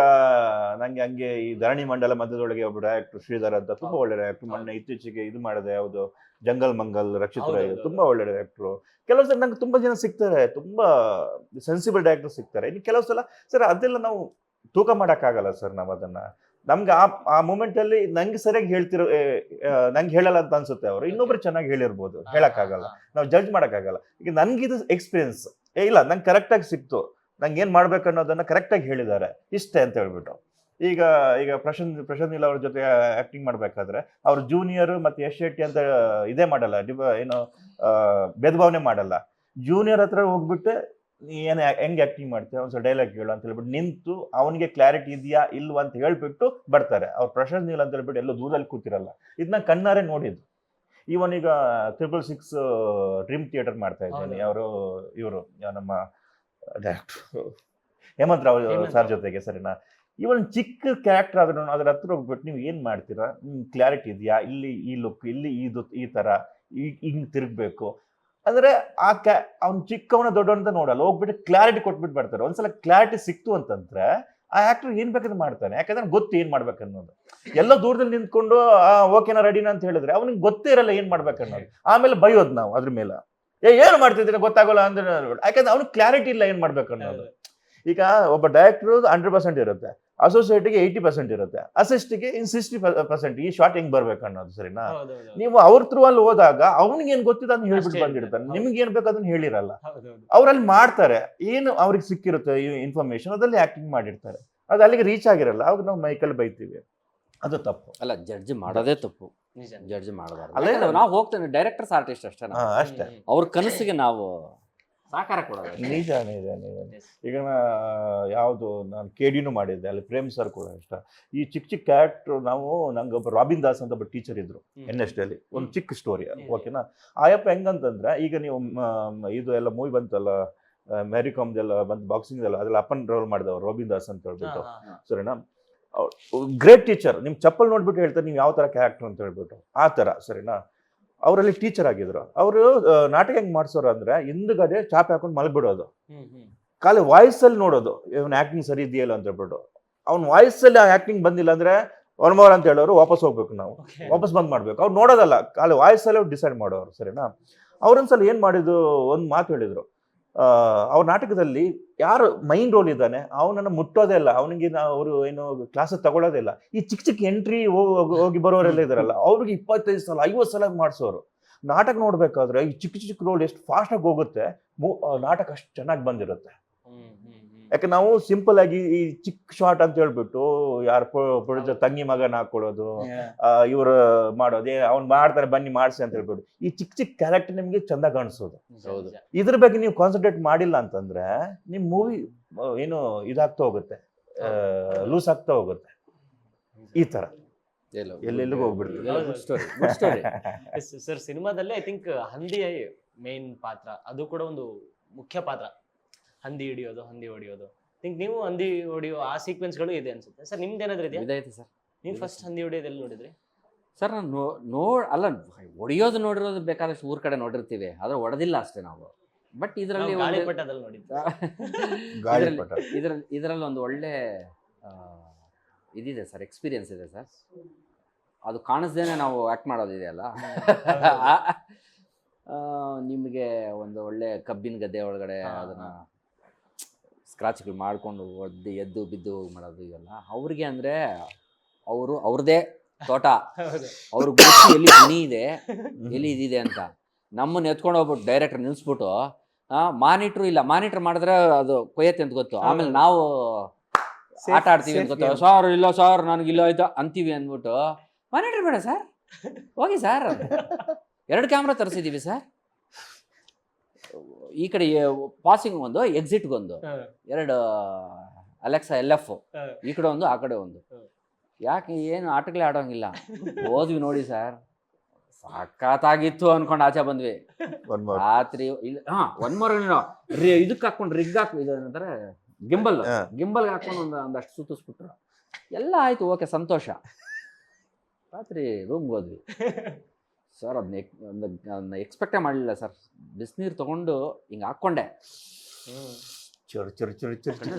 ನಂಗೆ ಹಂಗೆ ಈ ಧರಣಿ ಮಂಡಲ ಮಧ್ಯದೊಳಗೆ ಒಬ್ಬ ಡೈರೆಕ್ಟರ್ ಶ್ರೀಧರ್ ಅಂತ ತುಂಬಾ ಒಳ್ಳೆ ಡೈರೆಕ್ಟರ್, ಮೊನ್ನೆ ಇತ್ತೀಚೆಗೆ ಇದು ಮಾಡಿದೆ ಯಾವುದು ಜಂಗಲ್ ಮಂಗಲ್ ರಕ್ಷಿತ್ ರಾಯ್, ತುಂಬಾ ಒಳ್ಳೆ ಡೈರೆಕ್ಟ್ರು. ಕೆಲವು ಸಲ ನಂಗೆ ತುಂಬಾ ಜನ ಸಿಗ್ತಾರೆ, ತುಂಬಾ ಸೆನ್ಸಿಬಲ್ ಡೈರೆಕ್ಟರ್ ಸಿಗ್ತಾರೆ. ಇನ್ನು ಕೆಲವು ಸಲ ಸರ್ ಅದೆಲ್ಲ ನಾವು ತೂಕ ಮಾಡಕ್ಕಾಗಲ್ಲ ಸರ್. ನಾವು ಅದನ್ನ ನಮ್ಗೆ ಆ ಮೂಮೆಂಟ್ ಅಲ್ಲಿ ನಂಗೆ ಸರಿಯಾಗಿ ಹೇಳ್ತಿರೋ ನಂಗೆ ಹೇಳಲ್ಲ ಅಂತ ಅನ್ಸುತ್ತೆ, ಅವರು ಇನ್ನೊಬ್ರು ಚೆನ್ನಾಗಿ ಹೇಳಿರ್ಬೋದು, ಹೇಳಕ್ಕಾಗಲ್ಲ, ನಾವು ಜಡ್ಜ್ ಮಾಡಕ್ಕಾಗಲ್ಲ. ಈಗ ನನ್ಗಿದು ಎಕ್ಸ್ಪೀರಿಯನ್ಸ್ ಇಲ್ಲ, ನಂಗೆ ಕರೆಕ್ಟಾಗಿ ಸಿಕ್ತು, ನಂಗೆ ಏನ್ ಮಾಡ್ಬೇಕು ಅನ್ನೋದನ್ನ ಕರೆಕ್ಟಾಗಿ ಹೇಳಿದ್ದಾರೆ ಇಷ್ಟೇ ಅಂತ ಹೇಳ್ಬಿಟ್ಟು. ಈಗ ಪ್ರಶಾಂತ್ ನೀಲ್ ಅವ್ರ ಜೊತೆ ಆಕ್ಟಿಂಗ್ ಮಾಡ್ಬೇಕಾದ್ರೆ ಅವ್ರ ಜೂನಿಯರ್ ಮತ್ತೆ ಯಶ್ ಶೆಟ್ಟಿ ಅಂತ ಇದೇ ಮಾಡಲ್ಲ, ಏನು ಭೇದ ಭಾವನೆ ಮಾಡಲ್ಲ. ಜೂನಿಯರ್ ಹತ್ರ ಹೋಗ್ಬಿಟ್ಟು ಏನು ಹೆಂಗೆ ಆಕ್ಟಿಂಗ್ ಮಾಡ್ತೀವಿ, ಒಂದ್ಸಲ ಡೈಲಾಗ್ ಹೇಳು ಅಂತ ಹೇಳ್ಬಿಟ್ಟು ನಿಂತು ಅವನಿಗೆ ಕ್ಲಾರಿಟಿ ಇದೆಯಾ ಇಲ್ವಾ ಅಂತ ಹೇಳ್ಬಿಟ್ಟು ಬರ್ತಾರೆ. ಅವ್ರು ಪ್ರಶಾಂತ್ ನೀಲ್ ಅಂತ ಹೇಳ್ಬಿಟ್ಟು ಎಲ್ಲೋ ದೂರದಲ್ಲಿ ಕೂತಿರಲ್ಲ. ಇದನ್ನ ಕಣ್ಣಾರೆ ನೋಡಿದ್ದು. ಇವನ್ ಈಗ 666 ಡ್ರೀಮ್ ಥಿಯೇಟರ್ ಮಾಡ್ತಾ ಇದ್ದಾನೆ. ಇವರು ನಮ್ಮ ಡೈರೆಕ್ಟರ್ ಹೇಮಂತ್ ರಾವ್ ಸರ್ ಜೊತೆಗೆ, ಸರಿನಾ. ಇವನ್ ಚಿಕ್ಕ ಕ್ಯಾರೆಕ್ಟರ್ ಆದ್ರೂ ಅದ್ರ ಹತ್ರ ಹೋಗ್ಬಿಟ್ಟು ನೀವು ಏನ್ ಮಾಡ್ತೀರಾ, ಕ್ಲಾರಿಟಿ ಇದೆಯಾ, ಇಲ್ಲಿ ಈ ಲುಕ್, ಇಲ್ಲಿ ಈ ತರ ಹಿಂಗ್ ತಿರುಗ್ಬೇಕು ಅಂದ್ರೆ ಅವ್ನು ಚಿಕ್ಕವನ ದೊಡ್ಡವನ ನೋಡಲ್ಲ, ಹೋಗ್ಬಿಟ್ಟು ಕ್ಲಾರಿಟಿ ಕೊಟ್ಬಿಟ್ಟು ಬರ್ತಾರೆ. ಒಂದ್ಸಲ ಕ್ಲಾರಿಟಿ ಸಿಕ್ತು ಅಂತಂದ್ರೆ ಆ ಆಕ್ಟರ್ ಏನ್ ಬೇಕಾದ್ರೆ ಮಾಡ್ತಾನೆ, ಯಾಕಂದ್ರೆ ಗೊತ್ತು ಏನ್ ಮಾಡ್ಬೇಕನ್ನೋದು. ಎಲ್ಲ ದೂರದಲ್ಲಿ ನಿಂತ್ಕೊಂಡು ಓಕೆನಾ ರೆಡಿನಾ ಅಂತ ಹೇಳಿದ್ರೆ ಅವನಿಗೆ ಗೊತ್ತೇ ಇರಲ್ಲ ಏನ್ ಮಾಡ್ಬೇಕನ್ನೋದು. ಆಮೇಲೆ ಬೈಯೋದು ನಾವು ಅದ್ರ ಮೇಲೆ, ಏನು ಮಾಡ್ತಿದ್ದೀರಾ ಗೊತ್ತಾಗೋಲ್ಲ ಅಂದ್ರೆ, ಯಾಕಂದ್ರೆ ಅವ್ನಿಗೆ ಕ್ಲಾರಿಟಿ ಇಲ್ಲ ಏನ್ ಮಾಡ್ಬೇಕನ್ನೋದು. ಈಗ ಒಬ್ಬ ಡೈರೆಕ್ಟರ್ 100% ಇರುತ್ತೆ, ಅಸೋಸಿಯೇಟ್ಗೆ 80% ಇರುತ್ತೆ, ಅಸಿಸ್ಟ್ಗೆ 60% ಈ ಶಾರ್ಟ್ ಹೆಂಗ್ ಬರ್ಬೇಕು ಅನ್ನೋದು, ಸರಿನಾ. ನೀವು ಅವ್ರ ಥ್ರೂ ಅಲ್ಲಿ ಹೋದಾಗ ಅವ್ನಿಗೆ ಏನ್ ಗೊತ್ತಿದೆ ಅದನ್ನ ಹೇಳ್ಬಿಟ್ಟು ಬಂದಿರ್ತಾನೆ, ನಿಮ್ಗೆ ಏನ್ ಬೇಕು ಅದನ್ನ ಹೇಳಿರಲ್ಲ. ಅವ್ರಲ್ಲಿ ಮಾಡ್ತಾರೆ, ಏನು ಅವ್ರಿಗೆ ಸಿಕ್ಕಿರುತ್ತೆ ಇನ್ಫಾರ್ಮೇಶನ್, ಅದ್ರಲ್ಲಿ ಆಕ್ಟಿಂಗ್ ಮಾಡಿರ್ತಾರೆ, ಅದು ಅಲ್ಲಿಗೆ ರೀಚ್ ಆಗಿರಲ್ಲ. ಅವಾಗ ನಾವು ಮೈಕಲ್ಲಿ ಬೈತೀವಿ, ಅದು ತಪ್ಪು ಅಲ್ಲ. ಜಡ್ಜ್ ಮಾಡೋದೇ ತಪ್ಪು, ಜಡ್ಜ್ ಮಾಡಬಾರ್ದು. ನಾವು ಹೋಗ್ತೇವೆ ಡೈರೆಕ್ಟರ್ಸ್ ಆರ್ಟಿಸ್ಟ್ ಅಷ್ಟೇ, ಅವ್ರ ಕನಸಿಗೆ ನಾವು ಸಾಕಾರ ಕೊಡೋದು. ನಿಜ. ಈಗ ಯಾವುದು ನಾನು KD ಮಾಡಿದ್ದೆ, ಅಲ್ಲಿ ಪ್ರೇಮ್ ಸರ್ ಕೂಡ ಇಷ್ಟ. ಈ ಚಿಕ್ಕ ಕ್ಯಾರೆಕ್ಟರ್ ನಂಗೆ ಒಬ್ಬ ರಾಬಿನ್ ದಾಸ್ ಅಂತ ಒಬ್ಬ ಟೀಚರ್ ಇದ್ರು NSD ಅಲ್ಲಿ, ಒಂದು ಚಿಕ್ಕ ಸ್ಟೋರಿ, ಓಕೆನಾ. ಆಯಪ್ಪ ಹೆಂಗಂತಂದ್ರೆ, ಈಗ ನೀವು ಇದು ಎಲ್ಲ ಮೂವಿ ಬಂತಲ್ಲ ಮ್ಯಾರಿ ಕಾಮ್ದೆಲ್ಲ ಬಂದು ಬಾಕ್ಸಿಂಗ್ ಎಲ್ಲ, ಅದೆಲ್ಲ ಅಪ್ಪನ್ ರೋಲ್ ಮಾಡಿದವರು ರಾಬಿನ್ ದಾಸ್ ಅಂತ ಹೇಳ್ಬಿಟ್ಟು, ಸರಿನಾ. Great teacher. ನಿಮ್ ಚಪ್ಪಲ್ ನೋಡ್ಬಿಟ್ಟು ಹೇಳ್ತಾರೆ ನೀವು ಯಾವ ತರ ಕ್ಯಾರೆಕ್ಟರ್ ಅಂತ ಹೇಳ್ಬಿಟ್ಟು, ಆ ತರ, ಸರಿನಾ. ಅವರಲ್ಲಿ ಟೀಚರ್ ಆಗಿದ್ರು. ಅವರು ನಾಟಕ ಹೆಂಗ್ ಮಾಡ್ಸೋರು ಅಂದ್ರೆ, ಹಿಂದ್ಗಡೆ ಚಾಪೆ ಹಾಕೊಂಡು ಮಲಗ್ಬಿಡೋದು, ಖಾಲಿ ವಾಯ್ಸ್ ಅಲ್ಲಿ ನೋಡೋದು ಇವನ್ ಆಕ್ಟಿಂಗ್ ಸರಿ ಇದೆಯಲ್ಲ ಅಂತ ಹೇಳ್ಬಿಟ್ಟು. ಅವ್ನ ವಾಯ್ಸ್ ಅಲ್ಲಿ ಆ ಆಕ್ಟಿಂಗ್ ಬಂದಿಲ್ಲ ಅಂದ್ರೆ 1 more ಅಂತ ಹೇಳೋರು, ವಾಪಸ್ ಹೋಗ್ಬೇಕು, ನಾವು ವಾಪಸ್ ಬಂದ್ ಮಾಡ್ಬೇಕು. ಅವ್ರು ನೋಡೋದಲ್ಲ, ಖಾಲಿ ವಾಯ್ಸ್ ಅಲ್ಲಿ ಡಿಸೈಡ್ ಮಾಡೋರು, ಸರಿನಾ. ಅವ್ರೊಂದ್ಸಲ ಏನ್ ಮಾಡಿದ್ರು, ಒಂದ್ ಮಾತು ಹೇಳಿದ್ರು, ಅವ್ರ ನಾಟಕದಲ್ಲಿ ಯಾರು ಮೈನ್ ರೋಲ್ ಇದ್ದಾನೆ ಅವನನ್ನು ಮುಟ್ಟೋದೇ ಇಲ್ಲ, ಅವನಿಗೆ ಅವರು ಏನು ಕ್ಲಾಸ್ ತಗೊಳ್ಳೋದೇ ಇಲ್ಲ. ಈ ಚಿಕ್ಕ ಚಿಕ್ಕ ಎಂಟ್ರಿ ಹೋಗಿ ಬರೋರೆಲ್ಲ ಇದಾರಲ್ಲ ಅವ್ರಿಗೆ 25 ಸಲ 50 ಸಲ ಮಾಡಿಸೋರು. ನಾಟಕ ನೋಡ್ಬೇಕಾದ್ರೆ ಈ ಚಿಕ್ಕ ಚಿಕ್ಕ ರೋಲ್ ಎಷ್ಟು ಫಾಸ್ಟ್ ಆಗಿ ಹೋಗುತ್ತೆ, ನಾಟಕ ಅಷ್ಟು ಚೆನ್ನಾಗಿ ಬಂದಿರುತ್ತೆ. ಯಾಕೆ ನಾವು ಸಿಂಪಲ್ ಆಗಿ ಈ ಚಿಕ್ಕ ಶಾರ್ಟ್ ಅಂತ ಹೇಳ್ಬಿಟ್ಟು ಯಾರು ಪ್ರೊಡ್ಯೂಸರ್ ತಂಗಿ ಮಗನ ಹಾಕೊಳ್ಳೋದು, ಇವ್ರು ಮಾಡೋದೇ ಅವ್ನು ಮಾಡ್ತಾರೆ ಬನ್ನಿ ಮಾಡಿಸಿ ಅಂತ ಹೇಳ್ಬಿಟ್ಟು ಈ ಚಿಕ್ಕ ಚಿಕ್ಕ ಕ್ಯಾರೆಕ್ಟರ್ ನಿಮ್ಗೆ ಚಂದ ಕಾಣಿಸೋದು. ಹೌದು. ಇದ್ರ ಬಗ್ಗೆ ನೀವು ಕಾನ್ಸಂಟ್ರೇಟ್ ಮಾಡಿಲ್ಲ ಅಂತಂದ್ರೆ ನಿಮ್ ಮೂವಿ ಏನು ಇದಾಗ್ತಾ ಹೋಗುತ್ತೆ, ಲೂಸ್ ಆಗ್ತಾ ಹೋಗುತ್ತೆ. ಈ ತರ ಎಲ್ಲೆಲ್ಲಿಗೂ ಹೋಗ್ಬಿಡ್ತದೆ. ಸರ್ ಸಿನಿಮಾದಲ್ಲಿ ಐ ಥಿಂಕ್ ಹಂದಿ ಮೇನ್ ಪಾತ್ರ, ಅದು ಕೂಡ ಒಂದು ಮುಖ್ಯ ಪಾತ್ರ. ಹಂದಿ ಹಿಡಿಯೋದು, ಹಂದಿ ಹೊಡಿಯೋದು. ಥಿಂಕ್ ನೀವು ಹಂದಿ ಹೊಡಿಯೋ ಆ ಸೀಕ್ವೆನ್ಸ್ಗಳು ಇದೆ ಅನ್ಸುತ್ತೆ ಸರ್. ನಿಮ್ದು ಏನಾದ್ರು ಇದೆಯಾ? ಇದೈತೆ ಸರ್. ನೀವು ಫಸ್ಟ್ ಹಂದಿ ಹೊಡಿಯೋದು ಎಲ್ಲಿ ನೋಡಿದ್ರಿ ಸರ್? ನಾನು ಅಲ್ಲ, ಹೊಡಿಯೋದು ನೋಡಿರೋದು ಬೇಕಾದಷ್ಟು ಊರ್ ಕಡೆ ನೋಡಿರ್ತೀವಿ, ಆದ್ರೆ ಹೊಡೆದಿಲ್ಲ ಅಷ್ಟೇ ನಾವು. ಬಟ್ ಇದರಲ್ಲಿ ಗಾಳಿಪಟದಲ್ಲಿ ನೋಡಿದ್ವಿ. ಇದರಲ್ಲಿ ಒಂದು ಒಳ್ಳೆ ಇದಿದೆ ಸರ್, ಎಕ್ಸ್ಪೀರಿಯನ್ಸ್ ಇದೆ ಸರ್. ಅದು ಕಾಣಿಸ್ದೇನೆ ನಾವು ಆ್ಯಕ್ಟ್ ಮಾಡೋದಿದೆಯಲ್ಲ, ನಿಮಗೆ ಒಂದು ಒಳ್ಳೆ ಕಬ್ಬಿನ ಗದ್ದೆ ಒಳಗಡೆ ಅದನ್ನು ಸ್ಕ್ರಾಚ್ಗಳು ಮಾಡಿಕೊಂಡು ಎದ್ದು ಬಿದ್ದು ಮಾಡೋದು ಇದೆಲ್ಲ ಅವ್ರಿಗೆ. ಅಂದರೆ ಅವ್ರದ್ದೇ ತೋಟ, ಅವ್ರಿಗೆ ಗೊತ್ತು ಎಲ್ಲಿ ಗುಣಿ ಇದೆ, ಎಲ್ಲಿ ಇದಿದೆ ಅಂತ. ನಮ್ಮನ್ನು ಎತ್ಕೊಂಡು ಹೋಗ್ಬಿಟ್ಟು ಡೈರೆಕ್ಟರ್ ನಿಲ್ಲಿಸ್ಬಿಟ್ಟು ಮಾನಿಟ್ರು ಇಲ್ಲ, ಮಾನಿಟ್ರ್ ಮಾಡಿದ್ರೆ ಅದು ಕೊಯ್ಯತ್ತೆ ಅಂತ ಗೊತ್ತು. ಆಮೇಲೆ ನಾವು ಆಟ ಆಡ್ತೀವಿ ಅಂತ ಗೊತ್ತು. ಸಾರ್ ಇಲ್ಲ ಸಾರ್ ನನಗಿಲ್ಲ ಆಯ್ತಾ ಅಂತೀವಿ ಅಂದ್ಬಿಟ್ಟು, ಮಾನಿಟ್ರ್ ಬೇಡ ಸರ್, ಹೋಗಿ ಸರ್, 2 ಕ್ಯಾಮ್ರಾ ತರಿಸಿದ್ದೀವಿ ಸರ್, ಈ ಕಡೆ ಪಾಸಿಂಗ್ ಒಂದು ಎಕ್ಸಿಟ್ಗೊಂದು 2 ಅಲೆಕ್ಸಾ LF, ಈ ಕಡೆ ಒಂದು ಆ ಕಡೆ ಒಂದು. ಯಾಕೆ ಏನು ಆಟಗಳೇ ಆಡೋಂಗಿಲ್ಲ. ಹೋದ್ವಿ ನೋಡಿ ಸರ್, ಸಖತ್ತಾಗಿತ್ತು ಅನ್ಕೊಂಡು ಆಚೆ ಬಂದ್ವಿ. ರಾತ್ರಿ ಒನ್ ಮೋರ್ ಇದಕ್ಕೆ ಹಾಕೊಂಡು ರಿಗ್ ಹಾಕಿ ಇದು ಏನಂತಾರೆ ಗಿಂಬಲ್ಗೆ ಹಾಕೊಂಡು ಒಂದಷ್ಟು ಸುತ್ತಿಸ್ಬಿಟ್ರು. ಎಲ್ಲ ಆಯ್ತು, ಓಕೆ ಸಂತೋಷ. ರಾತ್ರಿ ರೂಮ್ಗೆ ಹೋದ್ವಿ ಸರ್. ಅದನ್ನ ಎಕ್ಸ್ಪೆಕ್ಟೇ ಮಾಡಲಿಲ್ಲ ಸರ್. ಬಿಸಿನೀರು ತೊಗೊಂಡು ಹಿಂಗೆ ಹಾಕ್ಕೊಂಡೆ,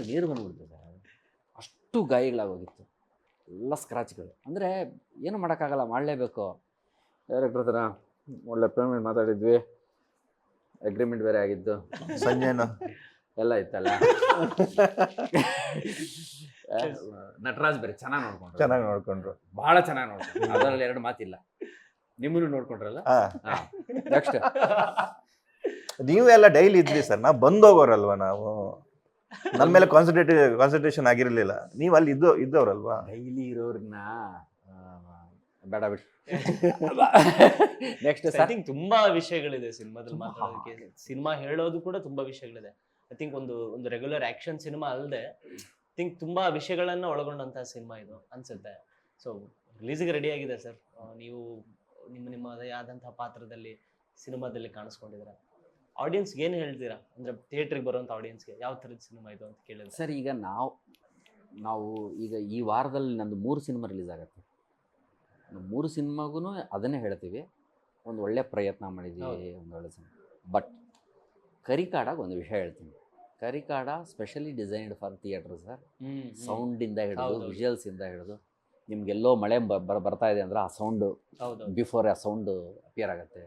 ನೀರು ಬಂದ್ಬಿಡ್ತು ಸರ್. ಅಷ್ಟು ಗಾಯಗಳಾಗೋಗಿತ್ತು, ಎಲ್ಲ ಸ್ಕ್ರಾಚ್ಗಳು. ಅಂದರೆ ಏನು ಮಾಡೋಕ್ಕಾಗಲ್ಲ, ಮಾಡಲೇಬೇಕು. ಡೈರೆಕ್ಟರ್ ಹತ್ರ ಒಳ್ಳೆ ಪೇಮೆಂಟ್ ಮಾತಾಡಿದ್ವಿ, ಅಗ್ರಿಮೆಂಟ್ ಬೇರೆ ಆಗಿದ್ದು, ಸಂಜೆನ ಎಲ್ಲ ಇತ್ತಲ್ಲ. ನಟರಾಜ್ ಬೇರೆ ಚೆನ್ನಾಗಿ ನೋಡ್ಕೊಂಡ್ರು, ಭಾಳ ಚೆನ್ನಾಗಿ ನೋಡ್ಕೊಂಡ್ರು. ಅದರಲ್ಲಿ 2 ಮಾತಿಲ್ಲ. ನಿಮ್ಮನ್ನು ನೋಡ್ಕೊಂಡ್ರಲ್ಲ. ನೆಕ್ಸ್ಟ್ ನೀವೆಲ್ಲ ಡೈಲಿ ಇದ್ರಿ ಸರ್, ನಾವು ಬಂದೋಗೋರಲ್ವಾ, ನಾವು ನಮ್ಮ ಮೇಲೆ ಕಾನ್ಸಂಟ್ರೇಷನ್ ಆಗಿರಲಿಲ್ಲ. ನೀವು ಅಲ್ಲಿ ಇದ್ದವ್ರಲ್ವಾ. ಡೈಲಿ ಇರೋರ್ನ ಬೇಡ ಬಿಟ್ಟು. ನೆಕ್ಸ್ಟ್ ಐ ಥಿಂಕ್ ತುಂಬಾ ವಿಷಯಗಳಿದೆ ಸಿನಿಮಾದಲ್ಲಿ ಮಾತಾಡೋದಕ್ಕೆ. ಸಿನಿಮಾ ಹೇಳೋದು ಕೂಡ ತುಂಬಾ ವಿಷಯಗಳಿದೆ. ಐ ಥಿಂಕ್ ಒಂದು ರೆಗ್ಯುಲರ್ ಆಕ್ಷನ್ ಸಿನಿಮಾ ಅಲ್ಲದೆ ಥಿಂಕ್ ತುಂಬಾ ವಿಷಯಗಳನ್ನ ಒಳಗೊಂಡಂತಹ ಸಿನಿಮಾ ಇದು ಅನ್ಸುತ್ತೆ. ಸೊ ರಿಲೀಸ್ಗೆ ರೆಡಿ ಆಗಿದೆ ಸರ್. ನೀವು ನಿಮ್ಮದೇ ಆದಂತಹ ಪಾತ್ರದಲ್ಲಿ ಸಿನಿಮಾದಲ್ಲಿ ಕಾಣಿಸ್ಕೊಂಡಿದ್ದೀರಾ. ಆಡಿಯನ್ಸ್ಗೆ ಏನು ಹೇಳ್ತೀರಾ? ಅಂದ್ರೆ ಥಿಯೇಟ್ರಿಗೆ ಬರುವಂಥ ಆಡಿಯನ್ಸ್ಗೆ ಯಾವ ಥರದ ಸಿನಿಮಾ ಇದು ಅಂತ ಕೇಳಿದ್ರೆ ಸರ್, ಈಗ ನಾವು ಈಗ ಈ ವಾರದಲ್ಲಿ ನಂದು 3 ಸಿನಿಮಾ ರಿಲೀಸ್ ಆಗುತ್ತೆ. 3 ಸಿನಿಮಾಗೂ ಅದನ್ನೇ ಹೇಳ್ತೀವಿ, ಒಂದು ಒಳ್ಳೆ ಪ್ರಯತ್ನ ಮಾಡಿದ್ದೀವಿ, ಒಂದು ಒಳ್ಳೆ ಸಿನಿಮಾ. ಬಟ್ ಕರಿಕಾಡಾಗ ಒಂದು ವಿಷಯ ಹೇಳ್ತೀನಿ. Karikaada specially designed for theatre sir. ಸೌಂಡಿಂದ ಹಿಡಿದು ವಿಜುವಲ್ಸಿಂದ ಹಿಡಿದು, ನಿಮ್ಗೆಲ್ಲೋ ಮಳೆ ಬರ್ತಾ ಇದೆ ಅಂದ್ರೆ ಆ ಸೌಂಡು ಬಿಫೋರ್ ಆ ಸೌಂಡು ಅಪಿಯರ್ ಆಗುತ್ತೆ.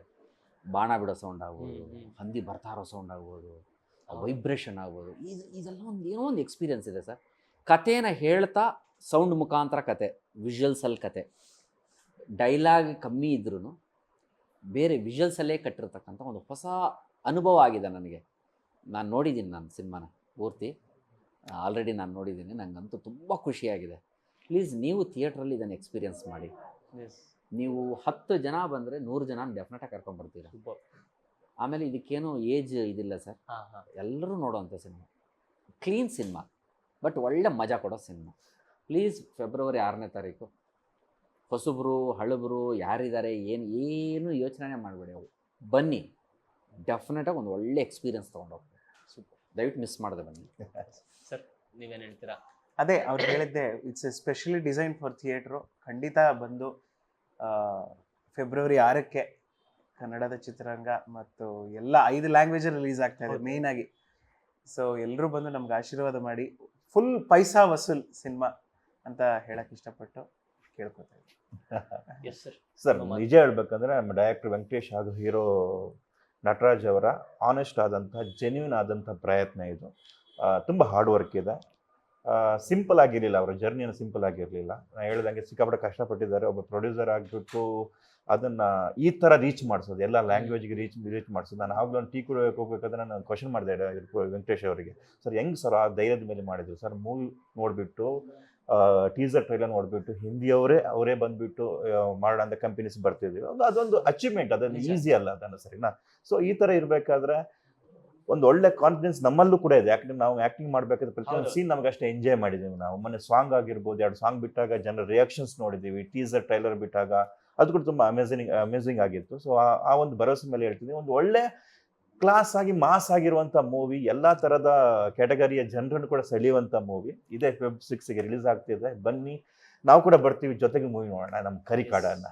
ಬಾಣ ಬಿಡೋ ಸೌಂಡ್ ಆಗ್ಬೋದು, ಹಂದಿ ಬರ್ತಾ ಇರೋ ಸೌಂಡ್ ಆಗ್ಬೋದು, ವೈಬ್ರೇಷನ್ ಆಗ್ಬೋದು. ಇದೆಲ್ಲ ಏನೋ ಒಂದು ಎಕ್ಸ್ಪೀರಿಯನ್ಸ್ ಇದೆ ಸರ್. ಕಥೆನ ಹೇಳ್ತಾ ಸೌಂಡ್ ಮುಖಾಂತರ ಕತೆ, ವಿಜುವಲ್ಸಲ್ಲಿ ಕತೆ, ಡೈಲಾಗ್ ಕಮ್ಮಿ ಇದ್ರೂ ಬೇರೆ ವಿಜುವಲ್ಸಲ್ಲೇ ಕಟ್ಟಿರ್ತಕ್ಕಂಥ ಒಂದು ಹೊಸ ಅನುಭವ ಆಗಿದೆ ನನಗೆ. ನಾನು ನೋಡಿದ್ದೀನಿ, ನಾನು ಸಿನಿಮಾನ ಪೂರ್ತಿ ಆಲ್ರೆಡಿ ನಾನು ನೋಡಿದ್ದೀನಿ. ನನಗಂತೂ ತುಂಬ ಖುಷಿಯಾಗಿದೆ. ಪ್ಲೀಸ್ ನೀವು ಥಿಯೇಟ್ರಲ್ಲಿ ಇದನ್ನು ಎಕ್ಸ್ಪೀರಿಯನ್ಸ್ ಮಾಡಿ. ನೀವು 10 ಜನ ಬಂದರೆ 100 ಜನ ಡೆಫಿನೆಟಾಗಿ ಕರ್ಕೊಂಡ್ಬರ್ತೀರ. ಆಮೇಲೆ ಇದಕ್ಕೇನು ಏಜ್ ಇದಿಲ್ಲ ಸರ್, ಎಲ್ಲರೂ ನೋಡೋವಂಥ ಸಿನಿಮಾ, ಕ್ಲೀನ್ ಸಿನಿಮಾ, ಬಟ್ ಒಳ್ಳೆ ಮಜಾ ಕೊಡೋ ಸಿನಿಮಾ. ಪ್ಲೀಸ್ ಫೆಬ್ರವರಿ 6ನೇ ತಾರೀಕು ಹೊಸಬ್ರು ಹಳಬರು ಯಾರಿದ್ದಾರೆ ಏನು ಯೋಚನೆ ಮಾಡಬೇಡಿ, ಬನ್ನಿ. ಡೆಫಿನೆಟಾಗಿ ಒಂದು ಒಳ್ಳೆ ಎಕ್ಸ್ಪೀರಿಯನ್ಸ್ ತೊಗೊಂಡೋಗ್ತೀವಿ. ದಯವಿಟ್ಟು ಮಿಸ್ ಮಾಡದೆ ಬನ್ನಿ. ಸರ್ ನೀವೇನು ಹೇಳ್ತೀರಾ? ಅದೇ ಅವ್ರು ಹೇಳಿದ್ದೆ, it's A specially design for theatre. ಖಂಡಿತ ಬಂದು ಫೆಬ್ರವರಿ 6ಕ್ಕೆ ಕನ್ನಡದ ಚಿತ್ರರಂಗ ಮತ್ತು ಎಲ್ಲ 5 ಲ್ಯಾಂಗ್ವೇಜಲ್ಲಿ ರಿಲೀಸ್ ಆಗ್ತಾ ಇದೆ ಮೇಯ್ನಾಗಿ. ಸೊ ಎಲ್ಲರೂ ಬಂದು ನಮ್ಗೆ ಆಶೀರ್ವಾದ ಮಾಡಿ. ಫುಲ್ ಪೈಸಾ ವಸೂಲ್ ಸಿನಿಮಾ ಅಂತ ಹೇಳಕ್ಕೆ ಇಷ್ಟಪಟ್ಟು ಕೇಳ್ಕೊತಾ ಇದ್ದೀನಿ. ಸರ್ ನಿಜ ಹೇಳ್ಬೇಕಂದ್ರೆ ನಮ್ಮ ಡೈರೆಕ್ಟರ್ ವೆಂಕಟೇಶ್ ಹಾಗೂ ಹೀರೋ ನಟರಾಜ್ ಅವರ ಆನೆಸ್ಟ್ ಆದಂಥ ಜೆನ್ಯೂನ್ ಆದಂಥ ಪ್ರಯತ್ನ ಇದು. ತುಂಬ ಹಾರ್ಡ್ ವರ್ಕ್ ಇದೆ. ಸಿಂಪಲ್ ಆಗಿರಲಿಲ್ಲ, ಅವರ ಜರ್ನಿಯನ್ನು ಸಿಂಪಲ್ ಆಗಿರಲಿಲ್ಲ. ನಾನು ಹೇಳ್ದಂಗೆ ಸಿಕ್ಕಾಪಟ್ಟೆ ಕಷ್ಟಪಟ್ಟಿದ್ದಾರೆ. ಒಬ್ಬ ಪ್ರೊಡ್ಯೂಸರ್ ಆಗಿಬಿಟ್ಟು ಅದನ್ನು ಈ ಥರ ರೀಚ್ ಮಾಡಿಸೋದು, ಎಲ್ಲ ಲ್ಯಾಂಗ್ವೇಜ್ಗೆ ರೀಚ್ ಮಾಡಿಸೋದು. ನಾನು ಆವಾಗಲೂ ಒಂದು ಟೀ ಕುಡಿಯೋಕೆ ಹೋಗ್ಬೇಕಾದ್ರೆ ನಾನು ಕ್ವಶನ್ ಮಾಡಿದೆ ವೆಂಕಟೇಶ್ ಅವರಿಗೆ, ಸರ್ ಹೆಂಗೆ ಸರ್ ಆ ಧೈರ್ಯದ ಮೇಲೆ ಮಾಡಿದ್ರು ಸರ್? ಮೂವಿ ನೋಡಿಬಿಟ್ಟು ಟೀಸರ್ ಟ್ರೈಲರ್ ನೋಡಿಬಿಟ್ಟು ಅವರೇ ಬಂದುಬಿಟ್ಟು ಮಾಡೋಣ ಅಂತ ಕಂಪನೀಸ್ ಬರ್ತಿದ್ವಿ. ಅದೊಂದು ಅಚೀವ್ಮೆಂಟ್, ಅದೊಂದು ಈಸಿ ಅಲ್ಲ ಅದನ್ನು, ಸರಿನಾ? ಸೊ ಈ ಥರ ಇರಬೇಕಾದ್ರೆ ಒಂದು ಒಳ್ಳೆ ಕಾನ್ಫಿಡೆನ್ಸ್ ನಮ್ಮಲ್ಲೂ ಕೂಡ ಇದೆ. ಯಾಕಂದ್ರೆ ನಾವು ಆ್ಯಕ್ಟಿಂಗ್ ಮಾಡಬೇಕಾದ್ರೆ ಪ್ರತಿಯೊಂದು ಸೀನ್ ನಮಗೆ ಅಷ್ಟೇ ಎಂಜಾಯ್ ಮಾಡಿದ್ದೀವಿ ನಾವು. ಮೊನ್ನೆ ಸಾಂಗ್ ಆಗಿರ್ಬೋದು, 2 ಸಾಂಗ್ ಬಿಟ್ಟಾಗ ಜನರ ರಿಯಾಕ್ಷನ್ಸ್ ನೋಡಿದ್ದೀವಿ. ಟೀಸರ್ ಟ್ರೈಲರ್ ಬಿಟ್ಟಾಗ ಅದು ಕೂಡ ತುಂಬ ಅಮೇಝಿಂಗ್ ಆಗಿತ್ತು. ಸೊ ಆ ಒಂದು ಭರವಸೆ ಮೇಲೆ ಹೇಳ್ತಿದ್ದೀವಿ. ಒಂದು ಒಳ್ಳೆ ಕ್ಲಾಸ್ ಆಗಿ ಮಾಸ್ ಆಗಿರುವಂಥ ಮೂವಿ, ಎಲ್ಲ ಥರದ ಕ್ಯಾಟಗರಿಯ ಜನರನ್ನು ಕೂಡ ಸೆಳೆಯುವಂಥ ಮೂವಿ ಇದೇ Feb 6ಗೆ ರಿಲೀಸ್ ಆಗ್ತಿದೆ. ಬನ್ನಿ, ನಾವು ಕೂಡ ಬರ್ತೀವಿ, ಜೊತೆಗೆ ಮೂವಿ ನೋಡೋಣ ನಮ್ಮ ಕರಿಕಾಡನ್ನು.